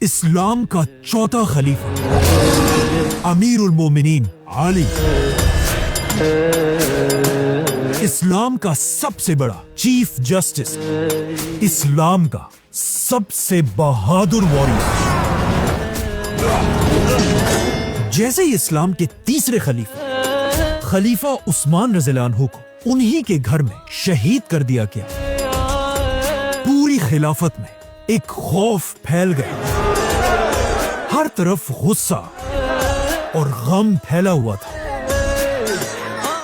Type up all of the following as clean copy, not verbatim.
इस्लाम का चौथा खलीफा अमीरुल मोमिनीन अली, इस्लाम का सबसे बड़ा चीफ जस्टिस, इस्लाम का सबसे बहादुर वॉरियर। जैसे ही इस्लाम के तीसरे खलीफा उस्मान रज़ियल्लाहु अन्हु को उन्हीं के घर में शहीद कर दिया गया, पूरी खिलाफत में एक खौफ फैल गया। हर तरफ गुस्सा और गम फैला हुआ था।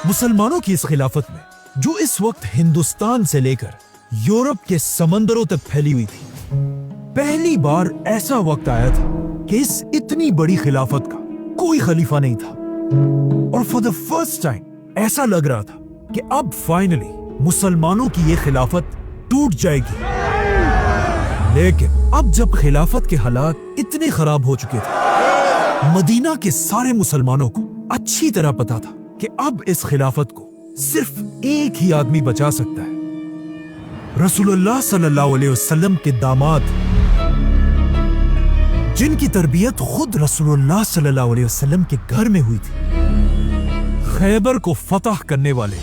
मुसलमानों की इस खिलाफत में, जो इस वक्त हिंदुस्तान से लेकर यूरोप के समंदरों तक फैली हुई थी, पहली बार ऐसा वक्त आया था कि इस इतनी बड़ी खिलाफत का कोई खलीफा नहीं था। और फॉर द फर्स्ट टाइम ऐसा लग रहा था कि अब फाइनली मुसलमानों की ये खिलाफत टूट जाएगी। लेकिन अब जब खिलाफत के हालात इतने खराब हो चुके थे, मदीना के सारे मुसलमानों को अच्छी तरह पता था कि अब इस खिलाफत को सिर्फ एक ही आदमी बचा सकता है, रसूलुल्लाह सल्लल्लाहु अलैहि वसल्लम के दामाद, जिनकी तरबियत खुद रसूलुल्लाह सल्लल्लाहु अलैहि वसल्लम के घर में हुई थी, खैबर को फतह करने वाले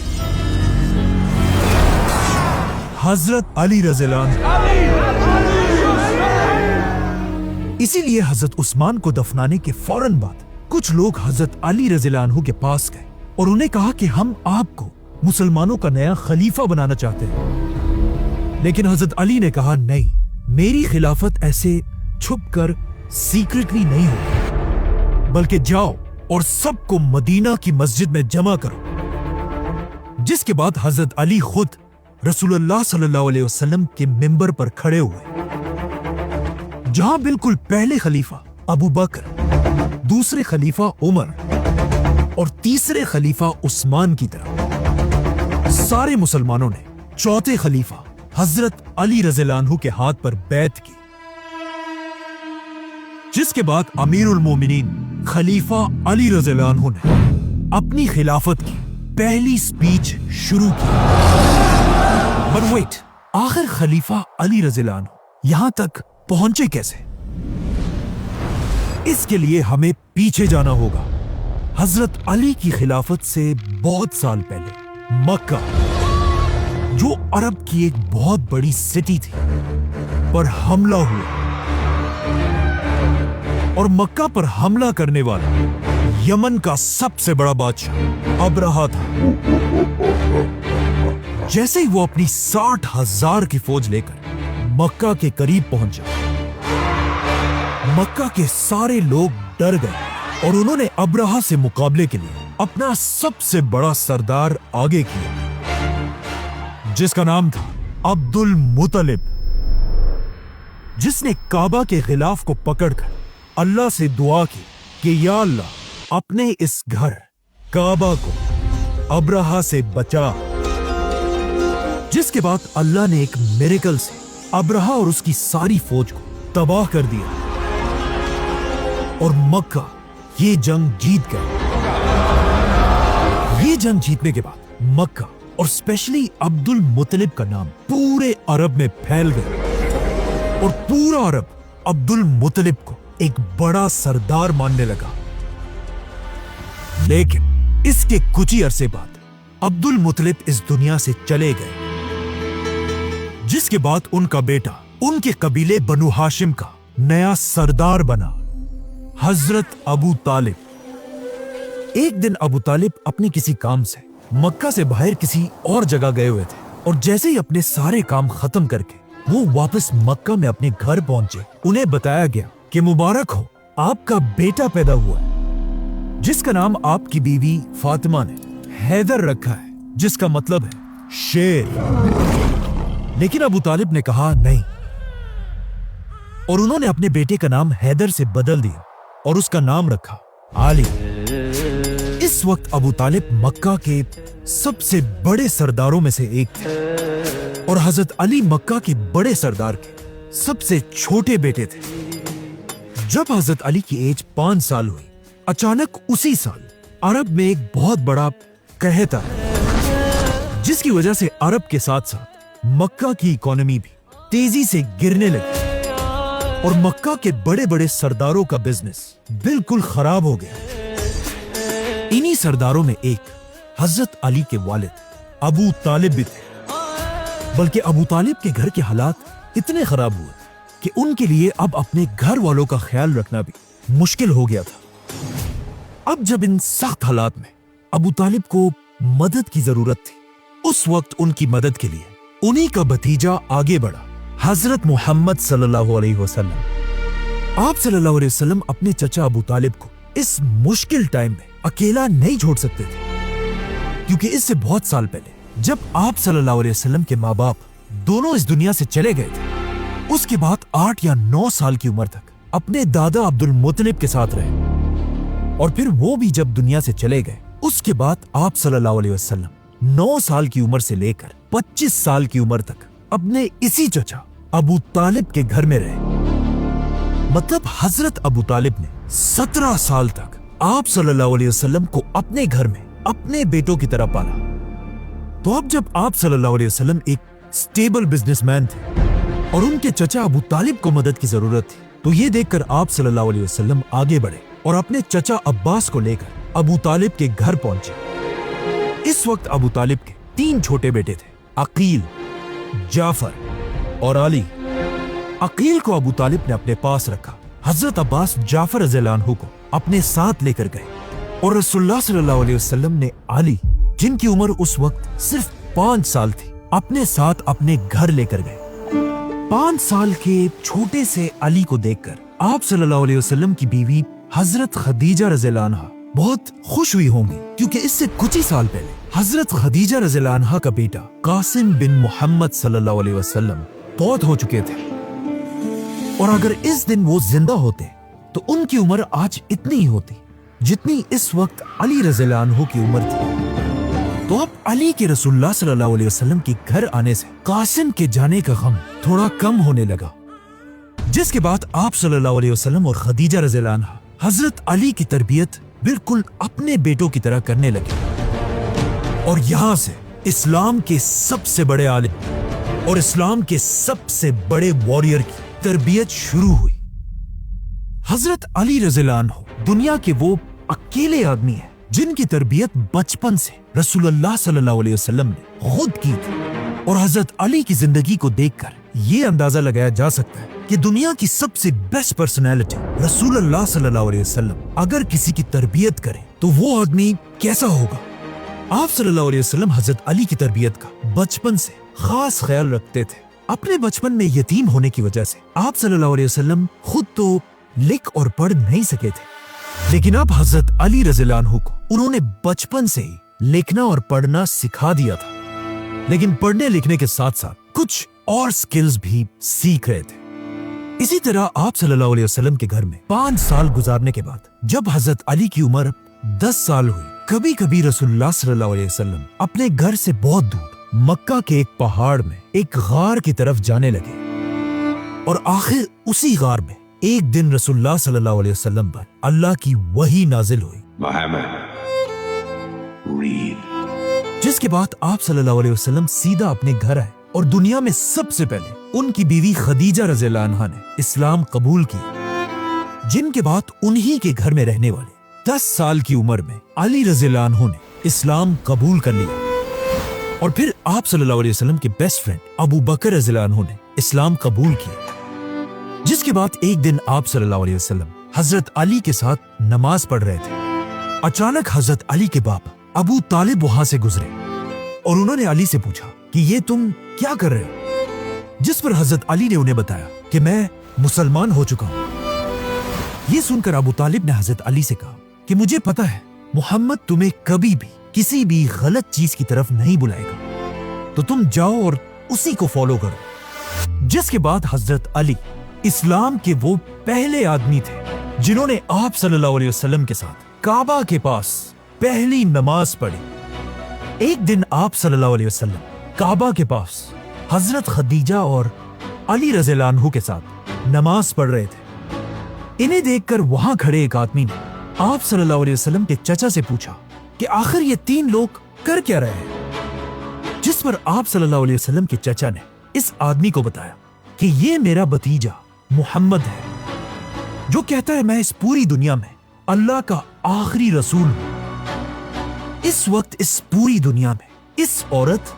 हजरत अली रज़ियल्लाहु अन्हु। इसीलिए हजरत उस्मान को दफनाने के फौरन बाद कुछ लोग हजरत अली रज़ियल्लाहु अन्हु के पास गए और उन्हें कहा कि हम आपको मुसलमानों का नया खलीफा बनाना चाहते हैं। लेकिन हजरत अली ने कहा, नहीं, मेरी खिलाफत ऐसे छुपकर सीक्रेटली नहीं होगी, बल्कि जाओ और सबको मदीना की मस्जिद में जमा करो। जिसके बाद हजरत अली खुद रसूलुल्लाह सल्लल्लाहु अलैहि वसल्लम के मिंबर पर खड़े हुए, जहां बिल्कुल पहले खलीफा अबू बकर, दूसरे खलीफा उमर और तीसरे खलीफा उस्मान की तरह सारे मुसलमानों ने चौथे खलीफा हजरत अली रज़ियल्लाहु अन्हु के हाथ पर बैत की। जिसके बाद अमीरुल मोमिनीन खलीफा अली रज़ियल्लाहु अन्हु ने अपनी खिलाफत की पहली स्पीच शुरू की। बट वेट, आखिर खलीफा अली रज़ियल्लाहु अन्हु यहां तक पहुंचे कैसे? इसके लिए हमें पीछे जाना होगा, हजरत अली की खिलाफत से बहुत साल पहले मक्का, जो अरब की एक बहुत बड़ी सिटी थी, पर हमला हुआ। और मक्का पर हमला करने वाला यमन का सबसे बड़ा बादशाह अबरहा था। जैसे ही वो अपनी 60,000 की फौज लेकर मक्का के करीब पहुंचा, मक्का के सारे लोग डर गए और उन्होंने अबरहा से मुकाबले के लिए अपना सबसे बड़ा सरदार आगे किया, जिसका नाम था अब्दुल मुत्तलिब, जिसने काबा के खिलाफ को पकड़कर अल्लाह से दुआ की कि या अल्लाह, अपने इस घर काबा को अबरहा से बचा। जिसके बाद अल्लाह ने एक मिरेकल से अबरहा और उसकी सारी फौज को तबाह कर दिया और मक्का ये जंग जीत गए। ये जंग जीतने के बाद मक्का और स्पेशली अब्दुल मुत्तलिब का नाम पूरे अरब में फैल गया और पूरा अरब अब्दुल मुत्तलिब को एक बड़ा सरदार मानने लगा। लेकिन इसके कुछ ही अरसे बाद अब्दुल मुत्तलिब इस दुनिया से चले गए, जिसके बाद उनका बेटा उनके कबीले बनु हाशिम का नया सरदार बना, हजरत अबू तालिब। एक दिन अबू तालिब अपने किसी काम से मक्का से बाहर किसी और जगह गए हुए थे और जैसे ही अपने सारे काम खत्म करके वो वापस मक्का में अपने घर पहुंचे, उन्हें बताया गया कि मुबारक हो, आपका बेटा पैदा हुआ है, जिसका नाम आपकी बीवी फातिमा ने हैदर रखा है, जिसका मतलब है शेर। लेकिन अबू तालिब ने कहा नहीं, और उन्होंने अपने बेटे का नाम हैदर से बदल दिया और उसका नाम रखा आली। इस वक्त अबू तालिब मक्का के सबसे बड़े सरदारों में से एक थे और हजरत अली मक्का के बड़े सरदार के सबसे छोटे बेटे थे। जब हजरत अली की एज 5 साल हुई, अचानक उसी साल अरब में एक बहुत बड़ा कहत आया, जिसकी वजह से अरब के साथ साथ मक्का की इकोनॉमी भी तेजी से गिरने लगी اور مکہ کے بڑے بڑے سرداروں کا بزنس بالکل خراب ہو گیا۔ انہی سرداروں میں ایک حضرت علی کے والد ابو طالب بھی تھے، بلکہ ابو طالب کے گھر کے حالات اتنے خراب ہوئے کہ ان کے لیے اب اپنے گھر والوں کا خیال رکھنا بھی مشکل ہو گیا تھا۔ اب جب ان سخت حالات میں ابو طالب کو مدد کی ضرورت تھی، اس وقت ان کی مدد کے لیے انہی کا بھتیجا آگے بڑھا، حضرت محمد صلی اللہ علیہ وسلم۔ آپ صلی اللہ علیہ وسلم اپنے چچا ابو طالب کو اس مشکل ٹائم میں اکیلا نہیں چھوڑ سکتے تھے، کیونکہ اس سے بہت سال پہلے جب آپ صلی اللہ علیہ وسلم کے ماں باپ دونوں اس دنیا سے چلے گئے تھے، اس کے بعد 8 یا 9 سال کی عمر تک اپنے دادا عبد المطلب کے ساتھ رہے، اور پھر وہ بھی جب دنیا سے چلے گئے، اس کے بعد آپ صلی اللہ علیہ وسلم 9 سال کی عمر سے لے کر 25 سال کی عمر تک اپنے اسی چچا ابو طالب کے گھر میں رہے۔ مطلب حضرت ابو طالب نے 17 سال تک آپ صلی اللہ علیہ وسلم کو اپنے گھر میں اپنے بیٹوں کی طرح پالا۔ تو اب جب آپ صلی اللہ علیہ وسلم ایک سٹیبل بزنس مین تھے اور ان کے چچا ابو طالب کو مدد کی ضرورت تھی، تو یہ دیکھ کر آپ صلی اللہ علیہ وسلم آگے بڑھے اور اپنے چچا عباس کو لے کر ابو طالب کے گھر پہنچے۔ اس وقت ابو طالب کے 3 چھوٹے بیٹے تھے، عقیل، جعفر اور علی۔ عقیل کو ابو طالب نے اپنے پاس رکھا۔ حضرت عباس جعفر رضی اللہ عنہ کو اپنے ساتھ لے کر گئے، اور رسول اللہ صلی اللہ علیہ وسلم نے علی، جن کی عمر اس وقت صرف 5 سال تھی، اپنے ساتھ اپنے گھر لے کر گئے۔ 5 سال کے چھوٹے سے علی کو دیکھ کر آپ صلی اللہ علیہ وسلم کی بیوی حضرت خدیجہ رضی اللہ عنہا بہت خوش ہوئی ہوں گی، کیونکہ اس سے کچھ ہی سال پہلے حضرت خدیجہ رضی اللہ عنہا کا بیٹا قاسم بن محمد صلی اللہ علیہ وسلم فوت ہو چکے تھے، اور اگر اس دن وہ زندہ ہوتے تو ان کی عمر آج اتنی ہی ہوتی جتنی اس وقت علی رضی اللہ عنہ کی عمر تھی۔ تو اب علی کے رسول اللہ صلی اللہ علیہ وسلم کے گھر آنے سے قاسم کے جانے کا غم تھوڑا کم ہونے لگا، جس کے بعد آپ صلی اللہ علیہ وسلم اور خدیجہ رضی اللہ عنہا حضرت علی کی تربیت بالکل اپنے بیٹوں کی طرح کرنے لگے، اور یہاں سے اسلام کے سب سے بڑے عالم اور اسلام کے سب سے بڑے واریر کی تربیت شروع ہوئی۔ حضرت علی رضی اللہ عنہ دنیا کے وہ اکیلے آدمی ہیں جن کی تربیت بچپن سے رسول اللہ صلی اللہ علیہ وسلم نے خود کی تھی، اور حضرت علی کی زندگی کو دیکھ کر یہ اندازہ لگایا جا سکتا ہے کہ دنیا کی سب سے بیسٹ پرسنالٹی رسول اللہ صلی اللہ علیہ وسلم اگر کسی کی تربیت کرے تو وہ آدمی کیسا ہوگا۔ آپ صلی اللہ علیہ وسلم حضرت علی کی تربیت کا بچپن سے خاص خیال رکھتے تھے۔ اپنے بچپن میں یتیم ہونے کی وجہ سے آپ صلی اللہ علیہ وسلم خود تو لکھ اور پڑھ نہیں سکے تھے، لیکن اب حضرت علی رضی اللہ عنہ کو انہوں نے بچپن سے ہی لکھنا اور پڑھنا سکھا دیا تھا، لیکن پڑھنے لکھنے کے ساتھ ساتھ کچھ اور سکلز بھی سیکھ رہے تھے۔ اسی طرح آپ صلی اللہ علیہ وسلم کے گھر میں 5 سال گزارنے کے بعد جب حضرت علی کی عمر 10 سال ہوئی، کبھی کبھی رسول اللہ صلی اللہ علیہ وسلم اپنے گھر سے بہت دور مکہ کے ایک پہاڑ میں ایک غار کی طرف جانے لگے، اور آخر اسی غار میں ایک دن رسول اللہ صلی اللہ علیہ وسلم پر اللہ کی وحی نازل ہوئی، جس کے بعد آپ صلی اللہ علیہ وسلم سیدھا اپنے گھر آئے، اور دنیا میں سب سے پہلے ان کی بیوی خدیجہ رضی اللہ عنہا نے اسلام قبول کی، جن کے بعد انہی کے گھر میں رہنے والے 10 سال کی عمر میں علی رضی اللہ عنہ نے اسلام قبول کر لیا، اور پھر آپ صلی اللہ علیہ وسلم کے بیسٹ فرینڈ ابو بکر رضی اللہ عنہ نے اسلام قبول کیا، جس کے بعد ایک دن آپ صلی اللہ علیہ وسلم حضرت علی کے ساتھ نماز پڑھ رہے تھے۔ اچانک حضرت علی کے باپ ابو طالب وہاں سے گزرے، اور انہوں نے علی سے پوچھا کہ یہ تم کیا کر رہے ہو؟ جس پر حضرت علی نے انہیں بتایا کہ میں مسلمان ہو چکا ہوں۔ یہ سن کر ابو طالب نے حضرت علی سے کہا کہ مجھے پتا ہے محمد تمہیں کبھی بھی کسی بھی غلط چیز کی طرف نہیں بلائے گا، تو تم جاؤ اور اسی کو فالو کرو۔ جس کے بعد حضرت علی اسلام کے وہ پہلے آدمی تھے جنہوں نے آپ صلی اللہ علیہ وسلم کے ساتھ کعبہ کے پاس پہلی نماز پڑھی۔ ایک دن آپ صلی اللہ علیہ وسلم کعبہ کے پاس حضرت خدیجہ اور علی رضی اللہ عنہ کے ساتھ نماز پڑھ رہے تھے۔ انہیں دیکھ کر وہاں کھڑے ایک آدمی نے آپ صلی اللہ علیہ وسلم کے چچا سے پوچھا کہ آخر یہ 3 لوگ کر کیا رہے ہیں؟ جس پر آپ صلی اللہ علیہ وسلم کے چچا نے اس آدمی کو بتایا کہ یہ میرا بھتیجا मुहम्मद है, जो कहता है मैं इस पूरी दुनिया में अल्लाह का आखिरी रसूल हूं। इस वक्त इस पूरी दुनिया में इस औरत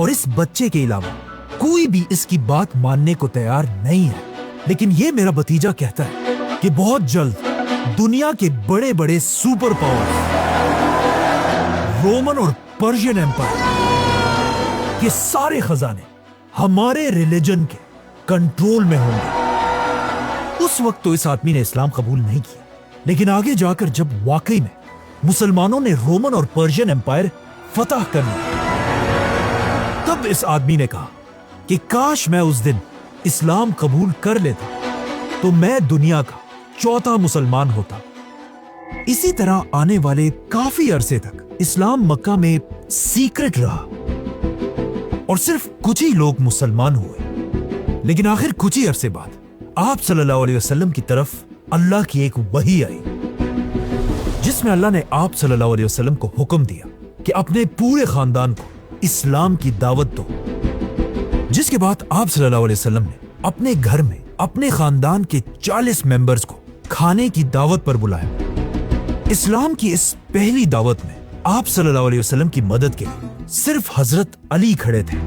और इस बच्चे के अलावा कोई भी इसकी बात मानने को तैयार नहीं है। लेकिन ये मेरा भतीजा कहता है कि बहुत जल्द दुनिया के बड़े बड़े सुपर पावर्स, रोमन और पर्शियन एम्पायर के सारे खजाने हमारे रिलीजन के कंट्रोल में होंगे। उस वक्त तो इस आदमी ने इस्लाम कबूल नहीं किया, लेकिन आगे जाकर जब वाकई में मुसलमानों ने रोमन और पर्शियन एम्पायर फतह कर लिया, तब इस आदमी ने कहा कि काश मैं उस दिन इस्लाम कबूल कर लेता तो मैं दुनिया का चौथा मुसलमान होता। इसी तरह आने वाले काफी अरसे तक इस्लाम मक्का में सीक्रेट रहा और सिर्फ कुछ ही लोग मुसलमान हुए। लेकिन आखिर कुछ ही अरसे बाद आप सल्लल्लाहु अलैहि वसल्लम की तरफ अल्लाह की एक वही आई, जिसमें अल्लाह ने आप सल्लल्लाहु अलैहि वसल्लम को हुक्म दिया कि अपने पूरे खानदान को इस्लाम की दावत दो। जिसके बाद आप सल्लल्लाहु अलैहि वसल्लम ने अपने घर में अपने खानदान के 40 मेंबर्स को खाने की दावत पर बुलाया। इस्लाम की इस पहली दावत में आप सल्लल्लाहु अलैहि वसल्लम की मदद के लिए सिर्फ हजरत अली खड़े थे।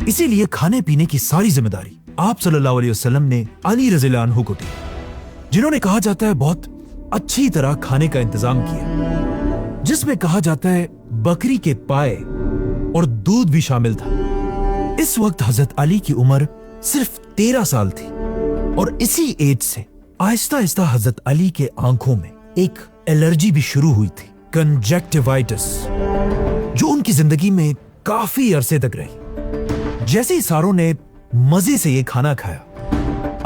इसीलिए खाने पीने की सारी जिम्मेदारी आप सल्लल्लाहु अलैहि वसल्लम ने अली रज़ियल्लाहु अन्हु को दी, जिन्होंने कहा जाता है बहुत अच्छी तरह खाने का इंतजाम किया, जिसमें कहा जाता है बकरी के पाए और दूध भी शामिल था। इस वक्त हजरत अली की उम्र सिर्फ 13 साल थी और इसी एज से आहिस्ता आहिस्ता हजरत अली के आंखों में एक एलर्जी भी शुरू हुई थी, कंजक्टिवाइटिस, जो उनकी जिंदगी में काफी अरसे तक रही। जैसे ही सारों ने मजे से ये खाना खाया,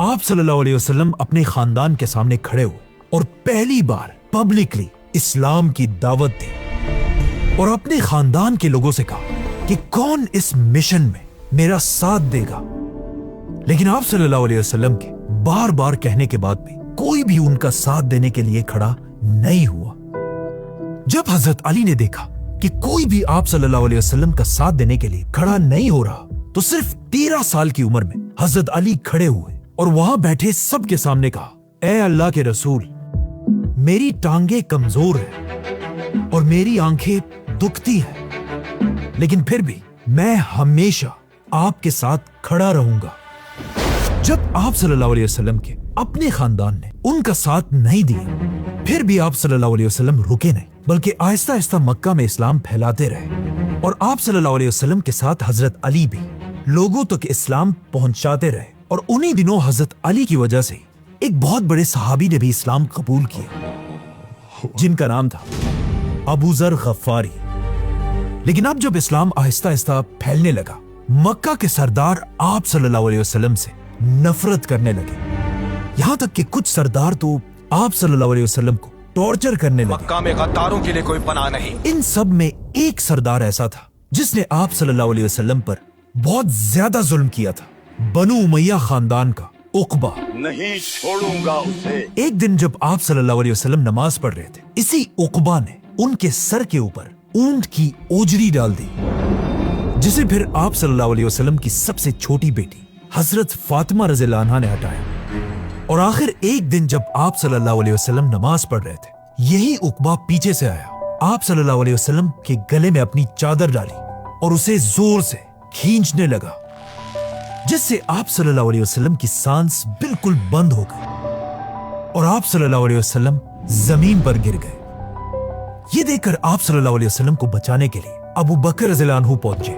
आप सल्लल्लाहु अलैहि वसल्लम अपने खानदान के सामने खड़े हुए और पहली बार पब्लिकली इस्लाम की दावत दी और अपने खानदान के लोगों से कहा कि कौन इस मिशन में मेरा साथ देगा। लेकिन आप सल्लल्लाहु अलैहि वसल्लम के बार बार कहने के बाद भी कोई भी उनका साथ देने के लिए खड़ा नहीं हुआ। जब हजरत अली ने देखा कि कोई भी आप सल्लल्लाहु अलैहि वसल्लम का साथ देने के लिए खड़ा नहीं हो रहा, तो सिर्फ 13 साल की उम्र में हजरत अली खड़े हुए और वहां बैठे सबके सामने कहा, ऐ अल्लाह के रसूल, मेरी टांगे कमजोर है और मेरी आंखें दुखती है, लेकिन फिर भी मैं हमेशा आपके साथ खड़ा रहूंगा। जब आप सल्लल्लाहु अलैहि वसल्लम के अपने खानदान ने उनका साथ नहीं दिया, फिर भी आप सल्लल्लाहु अलैहि वसल्लम रुके नहीं, बल्कि आहिस्ता आहिस्ता मक्का में इस्लाम फैलाते रहे और आप सल्लल्लाहु अलैहि वसल्लम के साथ हजरत अली भी लोगों तक इस्लाम पहुंचाते रहे। और उन्हीं दिनों हजरत अली की वजह से एक बहुत बड़े सहाबी ने भी इस्लाम कबूल किया, जिनका नाम था अबू जर गफ्फारी। लेकिन अब जब इस्लाम आहिस्ता आहिस्ता फैलने लगा, मक्का के सरदार आप सल्लल्लाहु अलैहि वसल्लम से नफरत करने लगे। यहां तक कि कुछ सरदार तो आप सल्लल्लाहु अलैहि वसल्लम को टॉर्चर करने लगे। मक्का में गद्दारों के लिए कोई पनाह नहीं। इन सब में एक सरदार ऐसा था जिसने आप सल्लल्लाहु अलैहि वसल्लम पर बहुत ज्यादा जुल्म किया था, बनु उमैया खानदान का उकबा। नहीं छोड़ूंगा उसे। एक दिन जब आप सल्लल्लाहु अलैहि वसल्लम नमाज पढ़ रहे थे, इसी उकबा ने उनके सर के ऊपर ऊंट की ओजरी डाल दी, जिसे फिर आप सल्लल्लाहु अलैहि वसल्लम की सबसे छोटी बेटी हजरत फातिमा रज़ियल्लाहु अन्हा ने हटाया। और आखिर एक दिन जब आप सल्लल्लाहु अलैहि वसल्लम नमाज पढ़ रहे थे, यही उकबा पीछे से आया, आप सल्लल्लाहु अलैहि वसल्लम के गले में अपनी चादर डाली और उसे जोर से खींचने लगा, जिससे आप सल्लल्लाहु अलैहि वसल्लम की सांस बिल्कुल बंद हो गई और आप सल्लल्लाहु अलैहि वसल्लम जमीन पर गिर गए। ये देखकर आप सल्लल्लाहु अलैहि वसल्लम को बचाने के लिए अबू बकर रज़ियल्लाहु अन्हु पहुंचे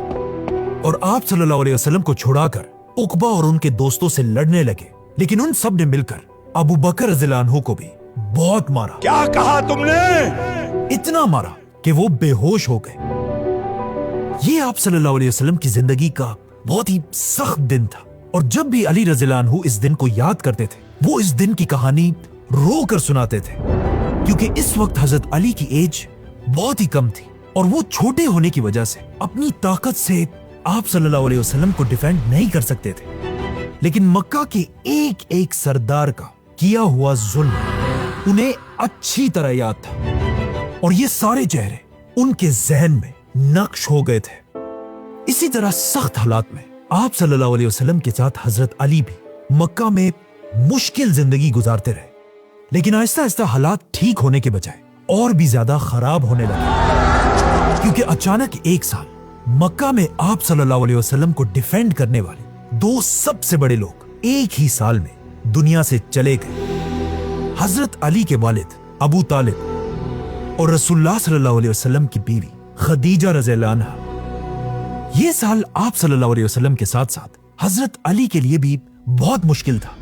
और आप सल्लल्लाहु अलैहि वसल्लम को छुड़ाकर उकबा और उनके दोस्तों से लड़ने लगे। लेकिन उन सब ने मिलकर अबू बकर रज़ियल्लाहु अन्हु को भी बहुत मारा। क्या कहा तुमने? इतना मारा कि वो बेहोश हो गए। ये आप सल्लल्लाहु अलैहि वसल्लम की जिंदगी का बहुत ही सख्त दिन था और जब भी अली रज़ियल्लाहु अन्हु इस दिन को याद करते थे, वो इस दिन की कहानी रो कर सुनाते थे, क्योंकि इस वक्त हजरत अली की एज बहुत ही कम थी और वो छोटे होने की वजह से अपनी ताकत से आप सल्लल्लाहु अलैहि वसल्लम को डिफेंड नहीं कर सकते थे। लेकिन मक्का के एक एक सरदार का किया हुआ जुल्म उन्हें अच्छी तरह याद था और ये सारे चेहरे उनके जहन में नक्श हो गए थे। इसी तरह सख्त हालात में आप सल्लल्लाहु अलैहि वसल्लम के साथ हजरत अली भी मक्का में मुश्किल जिंदगी गुजारते रहे, लेकिन आहिस्ता आहिस्ता हालात ठीक होने के बजाय और भी ज्यादा खराब होने लगे, क्योंकि अचानक एक साल मक्का में आप सल्लल्लाहु अलैहि वसल्लम को डिफेंड करने वाले दो सबसे बड़े लोग एक ही साल में दुनिया से चले गए। हजरत अली के वालिद अबू तालिब और रसूलुल्लाह सल्लल्लाहु अलैहि वसल्लम की बीवी खदीजा रज़ियल्लाहु अन्हा। ये साल आप सल्लल्लाहु अलैहि वसल्लम के साथ साथ हजरत अली के लिए भी बहुत मुश्किल था,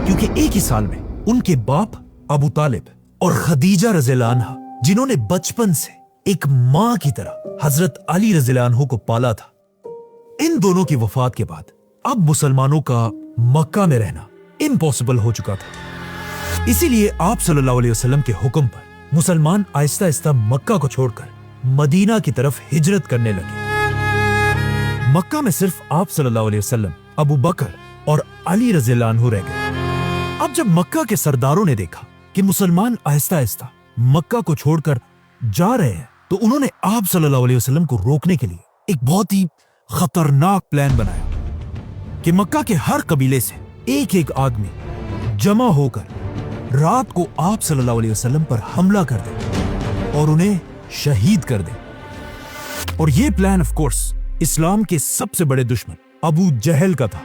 क्योंकि एक ही साल में उनके बाप अबू तालिब और खदीजा रज़ियल्लाहु अन्हा, जिन्होंने बचपन से एक मां की तरह हजरत अली रज़ियल्लाहु अन्हु को पाला था, इन दोनों की वफात के बाद अब मुसलमानों का मक्का में रहना इम्पॉसिबल हो चुका था। इसीलिए आप सल्लल्लाहु अलैहि वसल्लम के हुक्म पर मुसलमान आहिस्ता आहिस्ता मक्का को छोड़कर मदीना की तरफ हिजरत करने लगे। मक्का में सिर्फ आप सल्लल्लाहु अलैहि वसल्लम, अबू बकर और अली रज़ियल्लाहु अन्हु रह गए। अब जब मक्का के सरदारों ने देखा कि मुसलमान आहिस्ता आहिस्ता मक्का को छोड़कर जा रहे हैं, तो उन्होंने आप सल्लल्लाहु अलैहि वसल्लम को रोकने के लिए एक बहुत ही खतरनाक प्लान बनाया कि मक्का के हर कबीले से एक एक आदमी जमा होकर रात को आप सल्लल्लाहु अलैहि वसल्लम पर हमला कर दे और उन्हें शहीद कर दे। और यह प्लान ऑफ कोर्स इस्लाम के सबसे बड़े दुश्मन अबू जहल का था।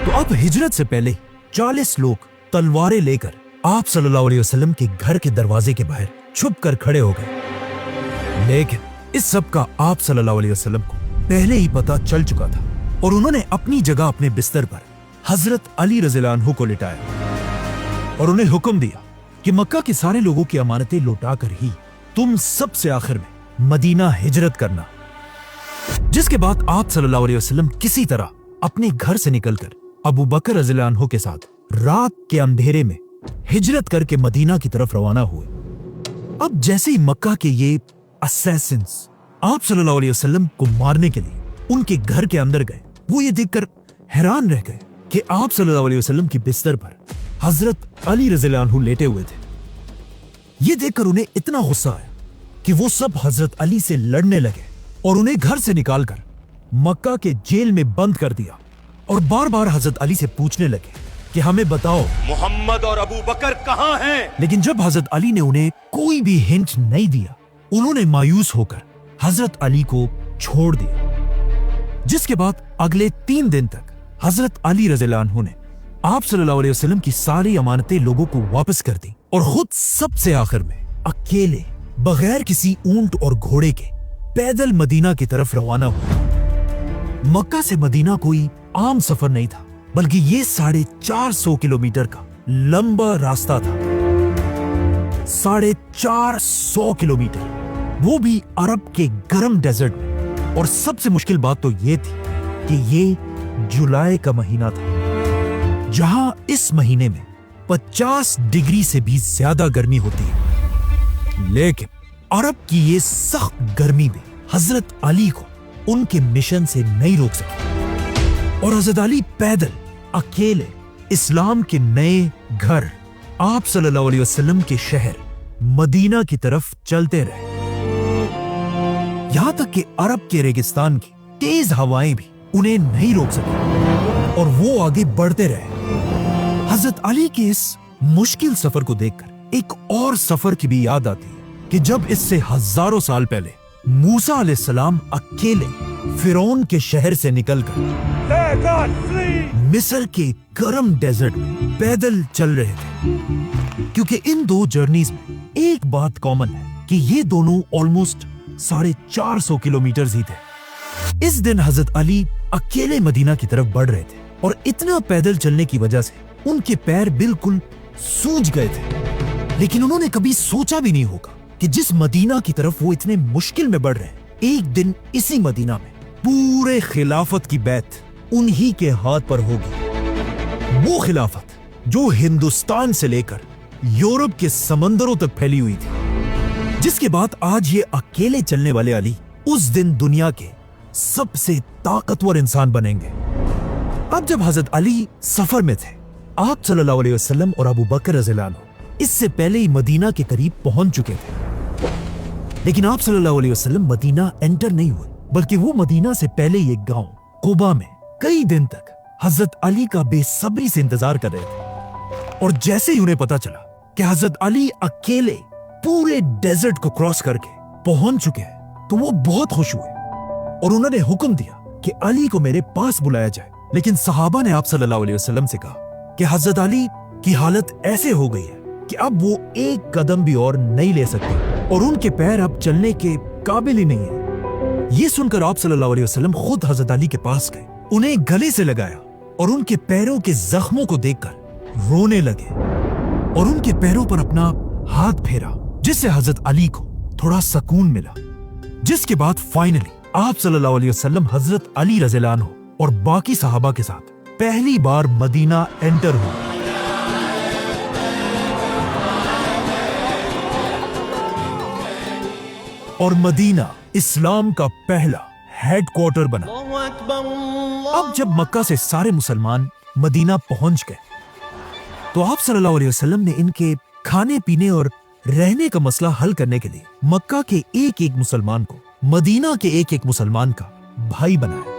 तो अब हिजरत से पहले 40 लोग तलवारें लेकर आप सल्लल्लाहु अलैहि वसल्लम के घर के दरवाजे के बाहर छुप कर खड़े हो गए। लेकिन इस सब का आप सल्लल्लाहु अलैहि वसल्लम को पहले ही पता चल चुका था और उन्होंने अपनी जगह अपने बिस्तर पर हजरत अली रज़ियल्लाहु अन्हु को लिटाया और उन्हें हुक्म दिया कि मक्का के सारे लोगों की अमानतें लौटाकर ही तुम सबसे आखिर में मदीना हिजरत करना। जिसके बाद आप सल्लल्लाहु अलैहि वसल्लम किसी तरह अपने घर से निकलकर अबू बकर रज़ियल्लाहु अन्हु के साथ रात के अंधेरे में हिजरत करके मदीना की तरफ रवाना हुए। अब जैसे ही मक्का के ये असैसिन्स आप सल्लल्लाहु अलैहि वसल्लम को मारने के लिए उनके घर के अंदर गए, वो ये देखकर हैरान रह गए कि आप सल्लल्लाहु अलैहि वसल्लम की बिस्तर पर हजरत अली रज़ियल्लाहु अन्हु लेटे हुए थे। ये देखकर उन्हें इतना गुस्सा आया कि वो सब हजरत अली से लड़ने लगे और उन्हें घर से निकालकर मक्का के जेल में बंद कर दिया और बार बार हजरत अली से पूछने लगे कि हमें बताओ मोहम्मद और अबू बकर कहाँ हैं? लेकिन जब हजरत अली ने उन्हें कोई भी हिंट नहीं दिया, उन्होंने मायूस होकर हजरत अली को छोड़ दिया। जिसके बाद अगले 3 दिन तक हजरत अली रज़ियल्लाहु अन्हु ने आप सल्लल्लाहु अलैहि वसल्लम की सारी अमानतें लोगों को वापस कर दी और खुद सबसे आखिर में अकेले बगैर किसी ऊंट और घोड़े के पैदल मदीना की तरफ रवाना हुए। मक्का से मदीना कोई आम सफर नहीं था, बल्कि ये 450 किलोमीटर का लंबा रास्ता था। 450 किलोमीटर, वो भी अरब के गर्म डेजर्ट में। और सबसे मुश्किल बात तो ये थी कि ये जुलाई का महीना था, जहां इस महीने में 50 डिग्री से भी ज्यादा गर्मी होती है। लेकिन अरब की ये सख्त गर्मी भी हजरत अली को उनके मिशन से नहीं रोक सकी और हजरत अली पैदल अकेले इस्लाम के नए घर आप सल्लल्लाहु अलैहि वसल्लम के शहर मदीना की तरफ चलते रहे। यहां तक कि अरब के रेगिस्तान की तेज हवाएं भी उन्हें नहीं रोक सकी और वो आगे बढ़ते रहे। हजरत अली के इस मुश्किल सफर को देखकर एक और सफर की भी याद आती है कि जब इससे हजारों साल पहले मूसा अलैहिस्सलाम अकेले फिरौन के शहर से निकलकर मिस्र के गर्म डेजर्ट में पैदल चल रहे थे। क्योंकि इन दो जर्नीज में एक बात कॉमन है कि ये दोनों ऑलमोस्ट 450 किलोमीटर ही थे। इस दिन हजरत अली अकेले मदीना की तरफ बढ़ रहे थे और इतना पैदल चलने की वजह से उनके पैर बिल्कुल सूज गए थे। लेकिन उन्होंने कभी सोचा भी नहीं होगा कि जिस मदीना की तरफ वो इतने मुश्किल में बढ़ रहे हैं, एक दिन इसी मदीना में पूरे खिलाफत की बैत उन्हीं के हाथ पर होगी। वो खिलाफत जो हिंदुस्तान से लेकर यूरोप के समंदरों तक फैली हुई थी, जिसके बाद आज ये अकेले चलने वाले अली उस दिन दुनिया के सबसे ताकतवर इंसान बनेंगे। अब जब हजरत अली सफर में थे, आप सल्लल्लाहु अलैहि वसल्लम और अबू बकर रज़ियल्लाहु अन्हु इससे पहले ही मदीना के करीब पहुंच चुके थे। लेकिन आप सल्लल्लाहु अलैहि वसल्लम मदीना एंटर नहीं हुए, बल्कि वो मदीना से पहले ही एक गांव कुबा में कई दिन तक हजरत अली का बेसब्री से इंतजार कर रहे थे। और जैसे ही उन्हें पता चला कि हजरत अली अकेले पूरे डेजर्ट को क्रॉस करके पहुंच चुके हैं, तो वो बहुत खुश हुए और उन्होंने हुक्म दिया कि अली को मेरे पास बुलाया जाए। लेकिन सहाबा ने आप सल्लल्लाहु अलैहि वसल्लम से कहा कि हजरत अली की हालत ऐसे हो गई है कि अब वो एक कदम भी और नहीं ले सकते और उनके पैर अब चलने के काबिल ही नहीं है। ये सुनकर आप सल्लल्लाहु अलैहि वसल्लम खुद हजरत अली के पास गए, उन्हें गले से लगाया और उनके पैरों के जख्मों को देखकर रोने लगे और उनके पैरों पर अपना हाथ फेरा, जिससे हजरत अली को थोड़ा सुकून मिला। जिसके बाद फाइनली आप सल्लल्लाहु अलैहि वसल्लम हजरत अली रज़ियल्लाहु अन्हु और बाकी सहाबा के साथ पहली बार मदीना एंटर हुए। और मदीना इस्लाम का पहला हेडक्वार्टर बना। अब जब मक्का से सारे मुसलमान मदीना पहुंच गए, तो आप सल्लल्लाहु अलैहि वसल्लम ने इनके खाने पीने और रहने का मसला हल करने के लिए मक्का के एक एक मुसलमान को मदीना के एक एक मुसलमान का भाई बनाया।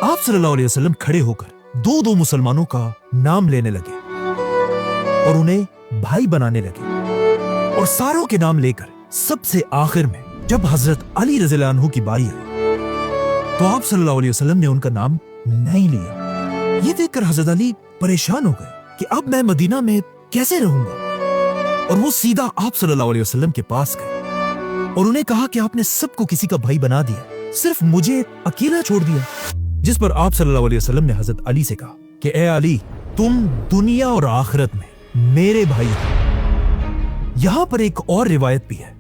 आप सल्लल्लाहु अलैहि वसल्लम खड़े होकर दो दो मुसलमानों का नाम लेने लगे और उन्हें भाई बनाने लगे। और सारों के नाम लेकर सबसे आखिर में जब हजरत अली रज़ियल्लाहु अन्हु की बारी आई, तो आप सल्लल्लाहु अलैहि वसल्लम ने उनका नाम नहीं लिया। ये देखकर हजरत अली परेशान हो गए कि अब मैं मदीना में कैसे रहूंगा। और वो सीधा आप सल्लल्लाहु अलैहि वसल्लम के पास गए और उन्हें कहा कि आपने सबको किसी का भाई बना दिया, सिर्फ मुझे अकेला छोड़ दिया। जिस पर आप सल्लल्लाहु अलैहि वसल्लम ने हजरत अली से कहा कि ए अली, तुम दुनिया और आखिरत में मेरे भाई हो। यहां पर एक और रिवायत भी है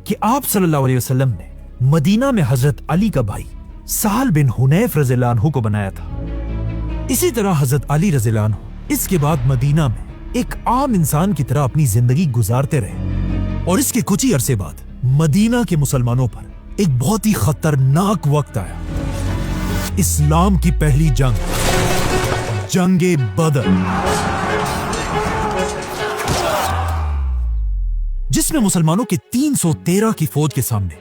कि आप सल्लल्लाहु अलैहि वसल्लम ने मदीना में हजरत अली का भाई साल बिन हुनैफ रज़ियल्लाहु अन्हु को बनाया था। इसी तरह हजरत अली रज़ियल्लाहु अन्हु इसके बाद मदीना में एक आम इंसान की तरह अपनी जिंदगी गुजारते रहे। और इसके कुछ ही अरसे बाद मदीना के मुसलमानों पर एक बहुत ही खतरनाक वक्त आया। इस्लाम की पहली जंग, जंगे बदर, जिसमें मुसलमानों के 313 की फौज के सामने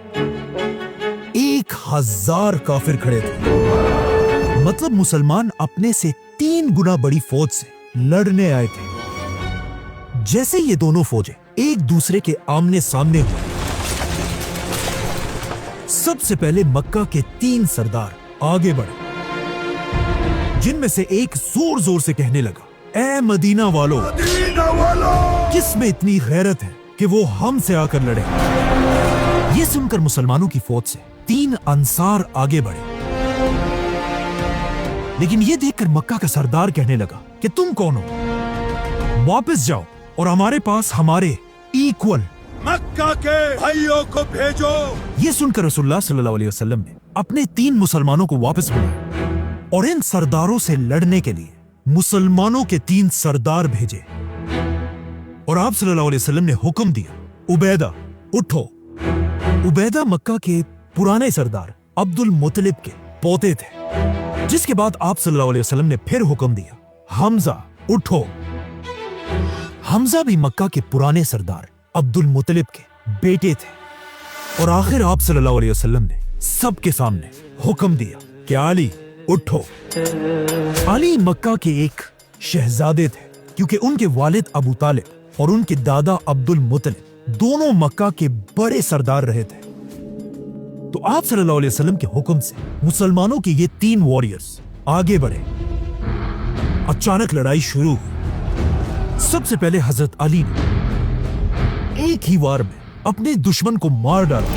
1000 काफिर खड़े थे। मतलब मुसलमान अपने से 3 गुना बड़ी फौज से लड़ने आए थे। जैसे ये दोनों फौजें एक दूसरे के आमने सामने हुए, सबसे पहले मक्का के 3 सरदार आगे बढ़े, जिनमें से एक जोर जोर से कहने लगा, ए मदीना वालों, किस में इतनी गैरत है कि वो हमसे आकर लड़े। ये सुनकर मुसलमानों की फौज से 3 अंसार आगे बढ़े। लेकिन ये देखकर मक्का का सरदार कहने लगा कि तुम कौन हो, वापस जाओ और हमारे पास हमारे इक्वल मक्का के भाइयों को भेजो। ये सुनकर रसूलुल्लाह सल्लल्लाहु अलैहि वसल्लम ने अपने 3 मुसलमानों को वापस बुलाया और इन सरदारों से लड़ने के लिए मुसलमानों के 3 सरदार भेजे। और आप सल्लल्लाहु अलैहि वसल्लम ने हुक्म दिया, उबैदा उठो। उबैदा मक्का के पुराने सरदार अब्दुल मुत्तलिब के पोते थे। जिसके बाद आप सल्लल्लाहु अलैहि वसल्लम ने फिर हुक्म दिया, हमजा उठो। हमजा भी मक्का के पुराने सरदार अब्दुल मुत्तलिब के बेटे थे। और आखिर आप सल्लल्लाहु अलैहि वसल्लम ने सबके सामने हुक्म दिया कि अली उठो। अली मक्का के एक शहजादे थे, क्योंकि उनके वालिद अबू तालिब और उनके दादा अब्दुल मुत्तलिब दोनों मक्का के बड़े सरदार रहे थे। तो आप सल्लल्लाहु अलैहि वसल्लम के हुक्म से मुसलमानों के ये 3 वॉरियर्स आगे बढ़े। अचानक लड़ाई शुरू हुई। सबसे पहले हजरत अली ने एक ही वार में अपने दुश्मन को मार डाला।